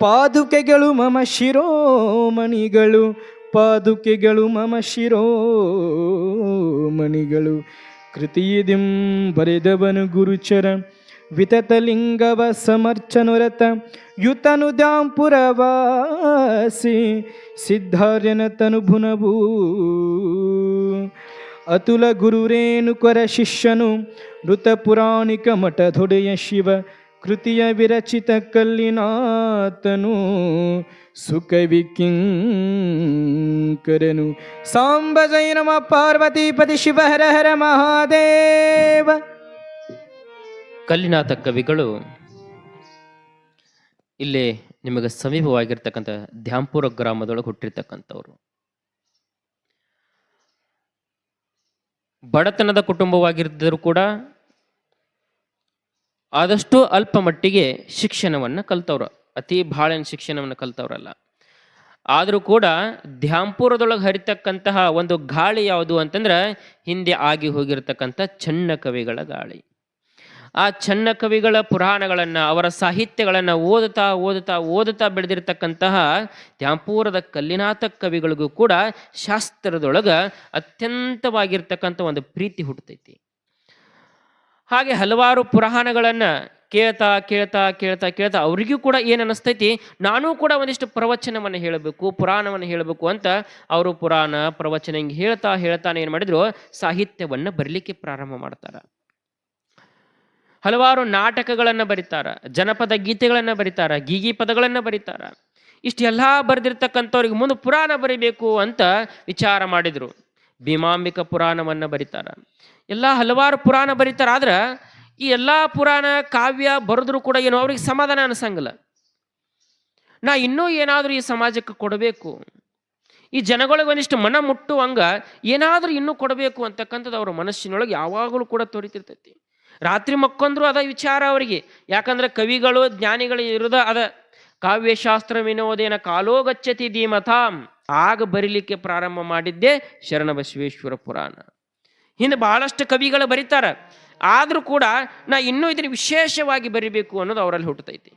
ಪಾದುಕೆಗಳು ಮಮ ಶಿರೋಮಣಿಗಳು ಪಾದುಕೆಗಳು ಮಮ ಶಿರೋಮಣಿಗಳು ಕೃತಿಯಿದಿಂ ಬರೆದವನು ಗುರುಚರ ವಿತತಲಿಂಗವ ಸಮರ್ಚನುರತ ಯುತನು ದ್ಯಾಂಪುರವಾಸಿ ಸಿದ್ಧಾರ್ಯನ ತನುಭುನಭೂ ಅತುಲ ಗುರುರೇಣುಕರ ಶಿಷ್ಯನು ಮೃತ ಪುರಾಣಿಕ ಮಠದೊಡೆಯ ಶಿವ ಕೃತಿಯ ವಿರಚಿತ ಕಲ್ಲಿನಾಥನು ಸುಕವಿ ಕಿಂಕರನು. ಸಾಂಬ ಜೈ ನಮ ಪಾರ್ವತೀಪತಿ ಶಿವ ಹರ ಹರ ಮಹಾದೇವ. ಕಲ್ಲಿನಾಥ ಕವಿಗಳು ಇಲ್ಲೇ ನಿಮಗೆ ಸಮೀಪವಾಗಿರ್ತಕ್ಕಂಥ ದ್ಯಾಂಪುರ ಗ್ರಾಮದೊಳಗೆ ಹುಟ್ಟಿರ್ತಕ್ಕಂಥವ್ರು. ಬಡತನದ ಕುಟುಂಬವಾಗಿದ್ದರೂ ಕೂಡ ಆದಷ್ಟು ಅಲ್ಪ ಮಟ್ಟಿಗೆ ಶಿಕ್ಷಣವನ್ನು ಕಲ್ತವ್ರು. ಅತಿ ಭಾಳ ಶಿಕ್ಷಣವನ್ನು ಕಲ್ತವ್ರಲ್ಲ. ಆದರೂ ಕೂಡ ದ್ಯಾಂಪುರದೊಳಗೆ ಹರಿತಕ್ಕಂತಹ ಒಂದು ಗಾಳಿ ಯಾವುದು ಅಂತಂದ್ರೆ ಹಿಂದೆ ಆಗಿ ಹೋಗಿರ್ತಕ್ಕಂಥ ಚನ್ನ ಕವಿಗಳ ಗಾಳಿ. ಆ ಚನ್ನ ಕವಿಗಳ ಪುರಾಣಗಳನ್ನು, ಅವರ ಸಾಹಿತ್ಯಗಳನ್ನು ಓದುತ್ತಾ ಓದುತ್ತಾ ಓದುತ್ತಾ ಬೆಳೆದಿರ್ತಕ್ಕಂತಹ ದ್ಯಾಂಪುರದ ಕಲ್ಲಿನಾಥ ಕವಿಗಳಿಗೂ ಕೂಡ ಶಾಸ್ತ್ರದೊಳಗೆ ಅತ್ಯಂತವಾಗಿರ್ತಕ್ಕಂಥ ಒಂದು ಪ್ರೀತಿ ಹುಟ್ಟತೈತಿ. ಹಾಗೆ ಹಲವಾರು ಪುರಾಣಗಳನ್ನು ಕೇಳ್ತಾ ಕೇಳ್ತಾ ಕೇಳ್ತಾ ಕೇಳ್ತಾ ಅವರಿಗೂ ಕೂಡ ಏನು ಅನ್ನಿಸ್ತೈತಿ, ನಾನೂ ಕೂಡ ಒಂದಿಷ್ಟು ಪ್ರವಚನವನ್ನು ಹೇಳಬೇಕು, ಪುರಾಣವನ್ನು ಹೇಳಬೇಕು ಅಂತ ಅವರು ಪುರಾಣ ಪ್ರವಚನ ಹಿಂಗೆ ಹೇಳ್ತಾ ಹೇಳ್ತಾನೆ ಏನು ಮಾಡಿದ್ರು, ಸಾಹಿತ್ಯವನ್ನು ಬರಲಿಕ್ಕೆ ಪ್ರಾರಂಭ ಮಾಡ್ತಾರೆ. ಹಲವಾರು ನಾಟಕಗಳನ್ನು ಬರೀತಾರ, ಜನಪದ ಗೀತೆಗಳನ್ನು ಬರೀತಾರ, ಗೀಗಿ ಪದಗಳನ್ನು ಬರೀತಾರ. ಇಷ್ಟೆಲ್ಲ ಬರೆದಿರ್ತಕ್ಕಂಥವ್ರಿಗೆ ಮುಂದೆ ಪುರಾಣ ಬರೀಬೇಕು ಅಂತ ವಿಚಾರ ಮಾಡಿದ್ರು. ಭೀಮಾಂಬಿಕ ಪುರಾಣವನ್ನು ಬರೀತಾರ, ಎಲ್ಲ ಹಲವಾರು ಪುರಾಣ ಬರೀತಾರ. ಆದ್ರೆ ಈ ಎಲ್ಲ ಪುರಾಣ ಕಾವ್ಯ ಬರೆದ್ರು ಕೂಡ ಏನೋ ಅವ್ರಿಗೆ ಸಮಾಧಾನ ಅನಿಸಂಗಿಲ್ಲ. ನಾ ಇನ್ನೂ ಏನಾದರೂ ಈ ಸಮಾಜಕ್ಕೆ ಕೊಡಬೇಕು, ಈ ಜನಗಳಿಗೆ ಒಂದಿಷ್ಟು ಮನ ಮುಟ್ಟುವಂಗ ಏನಾದರೂ ಇನ್ನೂ ಕೊಡಬೇಕು ಅಂತಕ್ಕಂಥದ್ದು ಅವ್ರ ಮನಸ್ಸಿನೊಳಗೆ ಯಾವಾಗಲೂ ಕೂಡ ತೋರಿತಿರ್ತೈತಿ. ರಾತ್ರಿ ಮಕ್ಕೊಂಡ್ರು ಅದ ವಿಚಾರ ಅವರಿಗೆ. ಯಾಕಂದ್ರೆ ಕವಿಗಳು ಜ್ಞಾನಿಗಳು ಇರೋದ ಅದ. ಕಾವ್ಯಶಾಸ್ತ್ರ ವಿನೋದೇನ ಕಾಲೋ ಗಚ್ಚತಿ ಧೀಮತಾಂ, ಆಗ ಬರೀಲಿಕ್ಕೆ ಪ್ರಾರಂಭ ಮಾಡಿದ್ದೇ ಶರಣಬಸವೇಶ್ವರ ಪುರಾಣ. ಹಿಂದೆ ಬಹಳಷ್ಟು ಕವಿಗಳು ಬರೀತಾರ, ಆದರೂ ಕೂಡ ನಾ ಇನ್ನೂ ಇದನ್ನು ವಿಶೇಷವಾಗಿ ಬರಿಬೇಕು ಅನ್ನೋದು ಅವರಲ್ಲಿ ಹುಟ್ಟತೈತಿ.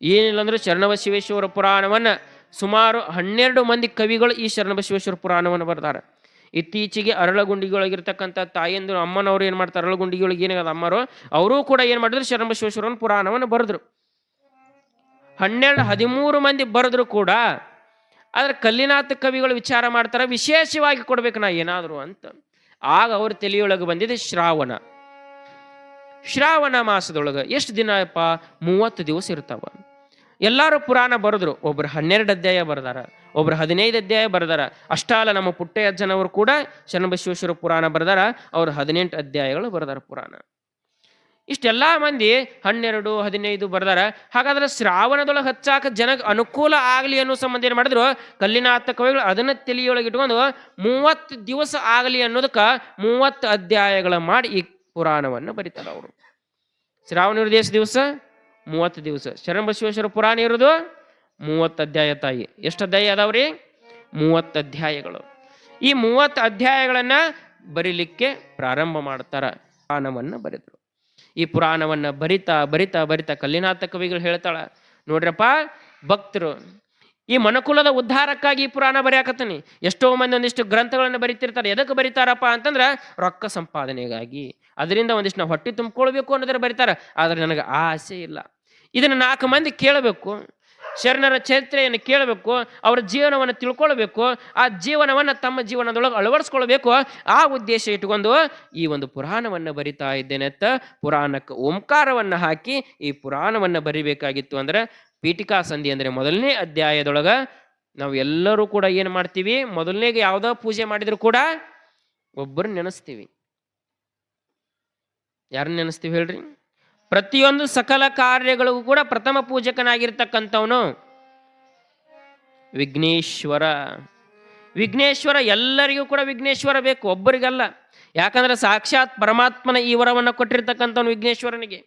ಏನಿಲ್ಲ ಅಂದ್ರೆ ಶರಣಬಸವೇಶ್ವರ ಪುರಾಣವನ್ನು ಸುಮಾರು 12 ಮಂದಿ ಕವಿಗಳು ಈ ಶರಣಬಸವೇಶ್ವರ ಪುರಾಣವನ್ನು ಬರ್ತಾರೆ. ಇತ್ತೀಚೆಗೆ ಅರಳಗುಂಡಿಗೊಳಗಿರ್ತಕ್ಕಂಥ ತಾಯಂದಿರು ಅಮ್ಮನವರು ಏನು ಮಾಡ್ತಾರೆ, ಅರಳಗುಂಡಿಗಳಿಗೆ ಏನಾಗದ ಅಮ್ಮರು ಅವರೂ ಕೂಡ ಏನು ಮಾಡಿದ್ರು, ಶರಣಬಸವೇಶ್ವರನ ಪುರಾಣವನ್ನು ಬರೆದ್ರು. 13 ಮಂದಿ ಬರೆದ್ರು ಕೂಡ ಆದ್ರೆ ಕಲ್ಲಿನಾಥ ಕವಿಗಳು ವಿಚಾರ ಮಾಡ್ತಾರೆ, ವಿಶೇಷವಾಗಿ ಕೊಡ್ಬೇಕು ನಾ ಏನಾದ್ರು ಅಂತ. ಆಗ ಅವ್ರ ತಲೆಯೊಳಗೆ ಬಂದಿದೆ ಶ್ರಾವಣ. ಶ್ರಾವಣ ಮಾಸದೊಳಗೆ ಎಷ್ಟು ದಿನ ಅಪ್ಪ, 30 ದಿವಸ ಇರ್ತಾವ. ಎಲ್ಲರೂ ಪುರಾಣ ಬರೆದ್ರು. ಒಬ್ರು 12 ಅಧ್ಯಾಯ ಬರೆದಾರ, ಒಬ್ರು 15 ಅಧ್ಯಾಯ ಬರೆದಾರ. ಅಷ್ಟಾಲ ನಮ್ಮ ಪುಟ್ಟಯ್ಯಜ್ಜನವರು ಕೂಡ ಶರಣಬಸವೇಶ್ವರ ಪುರಾಣ ಬರೆದಾರ, ಅವ್ರು 18 ಅಧ್ಯಾಯಗಳು ಬರೆದಾರ ಪುರಾಣ. ಇಷ್ಟೆಲ್ಲ ಮಂದಿ 12, 15 ಬರ್ದಾರ. ಹಾಗಾದ್ರೆ ಶ್ರಾವಣದೊಳಗೆ ಹಚ್ಚಾಕ ಜನಕ್ಕೆ ಅನುಕೂಲ ಆಗಲಿ ಅನ್ನೋ ಸಂಬಂಧ ಏನು ಮಾಡಿದ್ರು, ಕಲ್ಲಿನಾಥ ಕವಿಗಳು ಅದನ್ನ ತಲೆಯೊಳಗೆ ಇಟ್ಕೊಂಡು 30 ದಿವಸ ಆಗಲಿ ಅನ್ನೋದಕ್ಕೆ 30 ಅಧ್ಯಾಯಗಳ ಮಾಡಿ ಈ ಪುರಾಣವನ್ನು ಬರೀತಾರೆ ಅವರು. ಶ್ರಾವಣ ಇರೋದು ಎಷ್ಟು ದಿವಸ? 30 ದಿವಸ. ಶರಣಬಸವೇಶ್ವರ ಪುರಾಣ ಇರೋದು 30 ಅಧ್ಯಾಯ. ತಾಯಿ ಎಷ್ಟು ಅಧ್ಯಾಯ ಅದಾವ್ರಿ? 30 ಅಧ್ಯಾಯಗಳು. ಈ 30 ಅಧ್ಯಾಯಗಳನ್ನ ಬರೀಲಿಕ್ಕೆ ಪ್ರಾರಂಭ ಮಾಡ್ತಾರ. ಪುರಾಣವನ್ನು ಬರೆದ್ರು. ಈ ಪುರಾಣವನ್ನು ಬರಿತಾ ಬರಿತಾ ಬರಿತಾ ಕಲ್ಲಿನಾಥ ಕವಿಗಳು ಹೇಳ್ತಾಳ, ನೋಡ್ರಪ್ಪ ಭಕ್ತರು ಈ ಮನುಕುಲದ ಉದ್ಧಾರಕ್ಕಾಗಿ ಈ ಪುರಾಣ ಬರೆಯಾಕತ್ತೀನಿ. ಎಷ್ಟೋ ಮಂದಿ ಒಂದಿಷ್ಟು ಗ್ರಂಥಗಳನ್ನು ಬರಿತಿರ್ತಾರೆ. ಎದಕ್ಕೆ ಬರೀತಾರಪ್ಪ ಅಂತಂದ್ರೆ ರೊಕ್ಕ ಸಂಪಾದನೆಗಾಗಿ, ಅದರಿಂದ ಒಂದಿಷ್ಟು ನಾವು ಹೊಟ್ಟೆ ತುಂಬಿಕೊಳ್ಬೇಕು ಅನ್ನೋದ್ರ ಬರೀತಾರ. ಆದ್ರೆ ನನಗೆ ಆಸೆ ಇಲ್ಲ. ಇದನ್ನು 4 ಮಂದಿ ಕೇಳಬೇಕು, ಶರಣರ ಚರಿತ್ರೆಯನ್ನು ಕೇಳಬೇಕು, ಅವರ ಜೀವನವನ್ನು ತಿಳ್ಕೊಳ್ಬೇಕು, ಆ ಜೀವನವನ್ನು ತಮ್ಮ ಜೀವನದೊಳಗೆ ಅಳವಡಿಸ್ಕೊಳ್ಬೇಕು. ಆ ಉದ್ದೇಶ ಇಟ್ಕೊಂಡು ಈ ಒಂದು ಪುರಾಣವನ್ನು ಬರಿತಾ ಇದ್ದೇನೆ ಅಂತ ಪುರಾಣಕ್ಕೆ ಓಂಕಾರವನ್ನು ಹಾಕಿ ಈ ಪುರಾಣವನ್ನು ಬರಿಬೇಕಾಗಿತ್ತು. ಅಂದ್ರೆ ಪೀಠಿಕಾ ಸಂಧಿ ಅಂದರೆ ಮೊದಲನೇ ಅಧ್ಯಾಯದೊಳಗೆ ನಾವು ಎಲ್ಲರೂ ಕೂಡ ಏನು ಮಾಡ್ತೀವಿ, ಮೊದಲನೇಗೆ ಯಾವುದೋ ಪೂಜೆ ಮಾಡಿದ್ರು ಕೂಡ ಒಬ್ಬರು ನೆನೆಸ್ತೀವಿ. ಯಾರನ್ನ ನೆನೆಸ್ತೀವಿ ಹೇಳ್ರಿ? ಪ್ರತಿಯೊಂದು ಸಕಲ ಕಾರ್ಯಗಳಿಗೂ ಕೂಡ ಪ್ರಥಮ ಪೂಜಕನಾಗಿರ್ತಕ್ಕಂಥವನು ವಿಘ್ನೇಶ್ವರ. ವಿಘ್ನೇಶ್ವರ ಎಲ್ಲರಿಗೂ ಕೂಡ ವಿಘ್ನೇಶ್ವರ ಬೇಕು, ಒಬ್ಬರಿಗಲ್ಲ. ಯಾಕಂದ್ರೆ ಸಾಕ್ಷಾತ್ ಪರಮಾತ್ಮನ ಈ ವರವನ್ನು ಕೊಟ್ಟಿರ್ತಕ್ಕಂಥವನು ವಿಘ್ನೇಶ್ವರನಿಗೆ.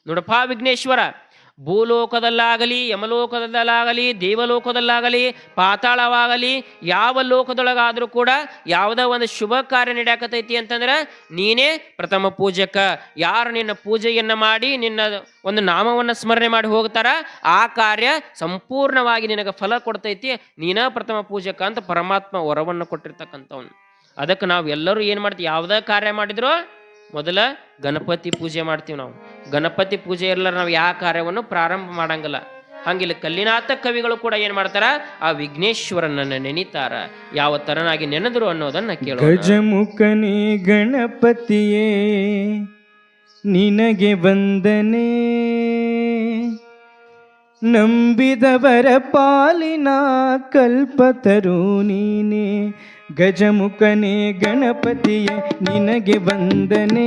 ನೋಡಪ್ಪ, ವಿಘ್ನೇಶ್ವರ ಭೂಲೋಕದಲ್ಲಾಗಲಿ, ಯಮಲೋಕದಲ್ಲಾಗಲಿ, ದೇವಲೋಕದಲ್ಲಾಗಲಿ, ಪಾತಾಳವಾಗಲಿ, ಯಾವ ಲೋಕದೊಳಗಾದರೂ ಕೂಡ ಯಾವುದೋ ಒಂದು ಶುಭ ಕಾರ್ಯ ನಡೆಯಕತೈತಿ ಅಂತಂದ್ರೆ ನೀನೇ ಪ್ರಥಮ ಪೂಜಕ. ಯಾರು ನಿನ್ನ ಪೂಜೆಯನ್ನು ಮಾಡಿ ನಿನ್ನ ಒಂದು ನಾಮವನ್ನು ಸ್ಮರಣೆ ಮಾಡಿ ಹೋಗ್ತಾರ, ಆ ಕಾರ್ಯ ಸಂಪೂರ್ಣವಾಗಿ ನಿನಗೆ ಫಲ ಕೊಡ್ತೈತಿ. ನೀನ ಪ್ರಥಮ ಪೂಜಕ ಅಂತ ಪರಮಾತ್ಮ ವರವನ್ನು ಕೊಟ್ಟಿರ್ತಕ್ಕಂಥವನು. ಅದಕ್ಕೆ ನಾವು ಎಲ್ಲರೂ ಏನು ಮಾಡ್ತೀವಿ, ಯಾವುದೇ ಕಾರ್ಯ ಮಾಡಿದ್ರು ಮೊದಲ ಗಣಪತಿ ಪೂಜೆ ಮಾಡ್ತೀವಿ. ನಾವು ಗಣಪತಿ ಪೂಜೆ ಎಲ್ಲರೂ ನಾವು ಯಾವ ಕಾರ್ಯವನ್ನು ಪ್ರಾರಂಭ ಮಾಡಂಗಿಲ್ಲ. ಹಂಗಿಲ್ಲ ಕಲ್ಲಿನಾಥ ಕವಿಗಳು ಕೂಡ ಏನ್ ಮಾಡ್ತಾರ, ಆ ವಿಘ್ನೇಶ್ವರನನ್ನ ನೆನಿತಾರ. ಯಾವ ತರನಾಗಿ ನೆನೆದ್ರು ಅನ್ನೋದನ್ನ ಕೇಳೋಣ. ಗಜಮುಖನೇ ಗಣಪತಿಯೇ ನಿನಗೆ ವಂದನೆ, ನಂಬಿದವರ ಪಾಲಿನ ಕಲ್ಪತರು ನೀನೆ. ಗಜಮುಖನೇ ಗಣಪತಿಯೇ ನಿನಗೆ ವಂದನೆ,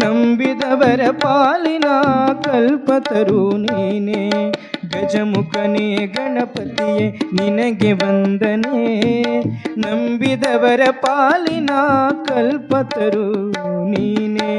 ನಂಬಿದವರ ಪಾಲಿನ ಕಲ್ಪತರು ನೀನೆ. ಗಜಮುಖನೇ ಗಣಪತಿಯೇ ನಿನಗೆ ವಂದನೆ, ನಂಬಿದವರ ಪಾಲಿನ ಕಲ್ಪತರು ನೀನೆ.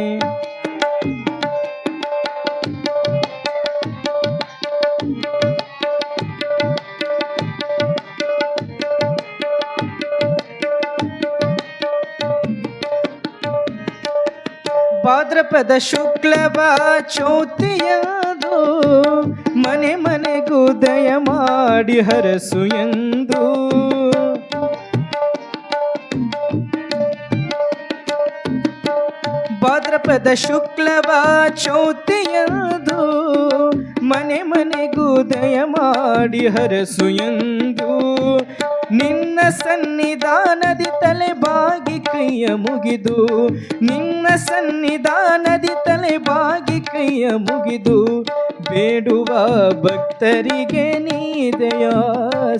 ಭಾದ್ರಪದ ಶುಕ್ಲವ ಚೌತಿಯದು ಮನೆ ಮನೆಗೂ ದಯ ಮಾಡಿ ಹರಸು ಎಂದು. ಭಾದ್ರಪದ ಶುಕ್ಲವ ಚೌತಿಯದು ಮನೆ ಮನೆಗೂ ದಯ ಮಾಡಿ ಹರಸು ಎಂದು. ನಿನ್ನ ಸನ್ನಿಧಾನದಿ ತಲೆ ಬಾಗಿ ಕೈಯ ಮುಗಿದು, ನಿನ್ನ ಸನ್ನಿಧಾನದಿ ತಲೆ ಬಾಗಿ ಕೈಯ ಮುಗಿದು ಬೇಡುವ ಭಕ್ತರಿಗೆ ನೀ ದಯಾ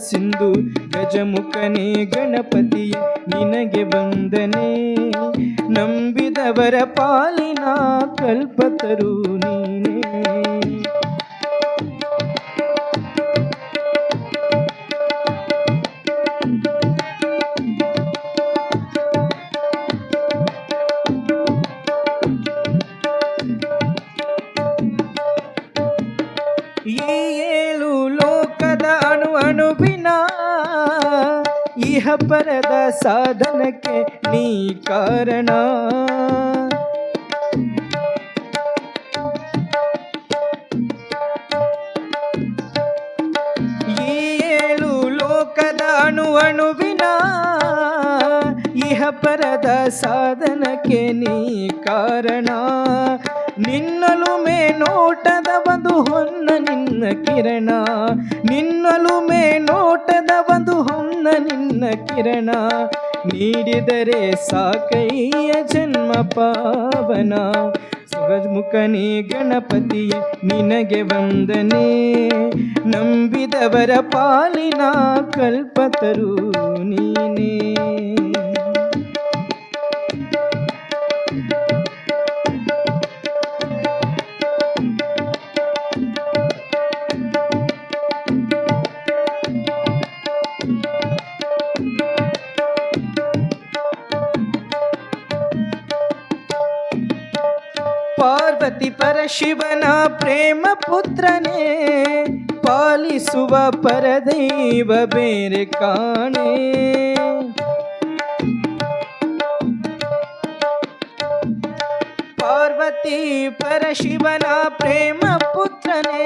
ಸಿಂಧು. ಗಜಮುಖನೇ ಗಣಪತಿ ನಿನಗೆ ವಂದನೆ, ನಂಬಿದವರ ಪಾಲಿನ ಕಲ್ಪತರು ನೀನೇ. ಈ ಏಳು ಲೋಕದ ಅಣುವಿನ ಇಹ ಪರದ ಸಾಧನಕ್ಕೆ ನೀ ಕಾರಣ. ಈ ಏಳು ಲೋಕದ ಅಣುವಿನ ಇಹ ಪರದ ಸಾಧನಕ್ಕೆ ನೀ ಕಾರಣ. ನಿನ್ನಲು ನೋಟದ ಒಂದು ಹೊನ್ನ ನಿನ್ನ ಕಿರಣ, ನಿನ್ನಲು ನೋಟದ ಒಂದು ಹೊನ್ನ ನಿನ್ನ ಕಿರಣ. ನೀಡಿದರೆ ಸಾಕಯ್ಯ ಜನ್ಮ ಪಾವನ. ಸುಗಜಮುಖನೇ ಗಣಪತಿಯೇ ನಿನಗೆ ವಂದನೆ, ನಂಬಿದವರ ಪಾಲಿನ ಕಲ್ಪತರು ನೀನೇ. ಪಾರ್ವತಿ ಪರಶಿವನ ಪ್ರೇಮ ಪುತ್ರನೇ, ಪಾಲಿಸುವ ಪರದೈವ ಬೇರೆ ಕಾಣೆ. ಪಾರ್ವತಿ ಪರಶಿವನ ಪ್ರೇಮ ಪುತ್ರನೇ,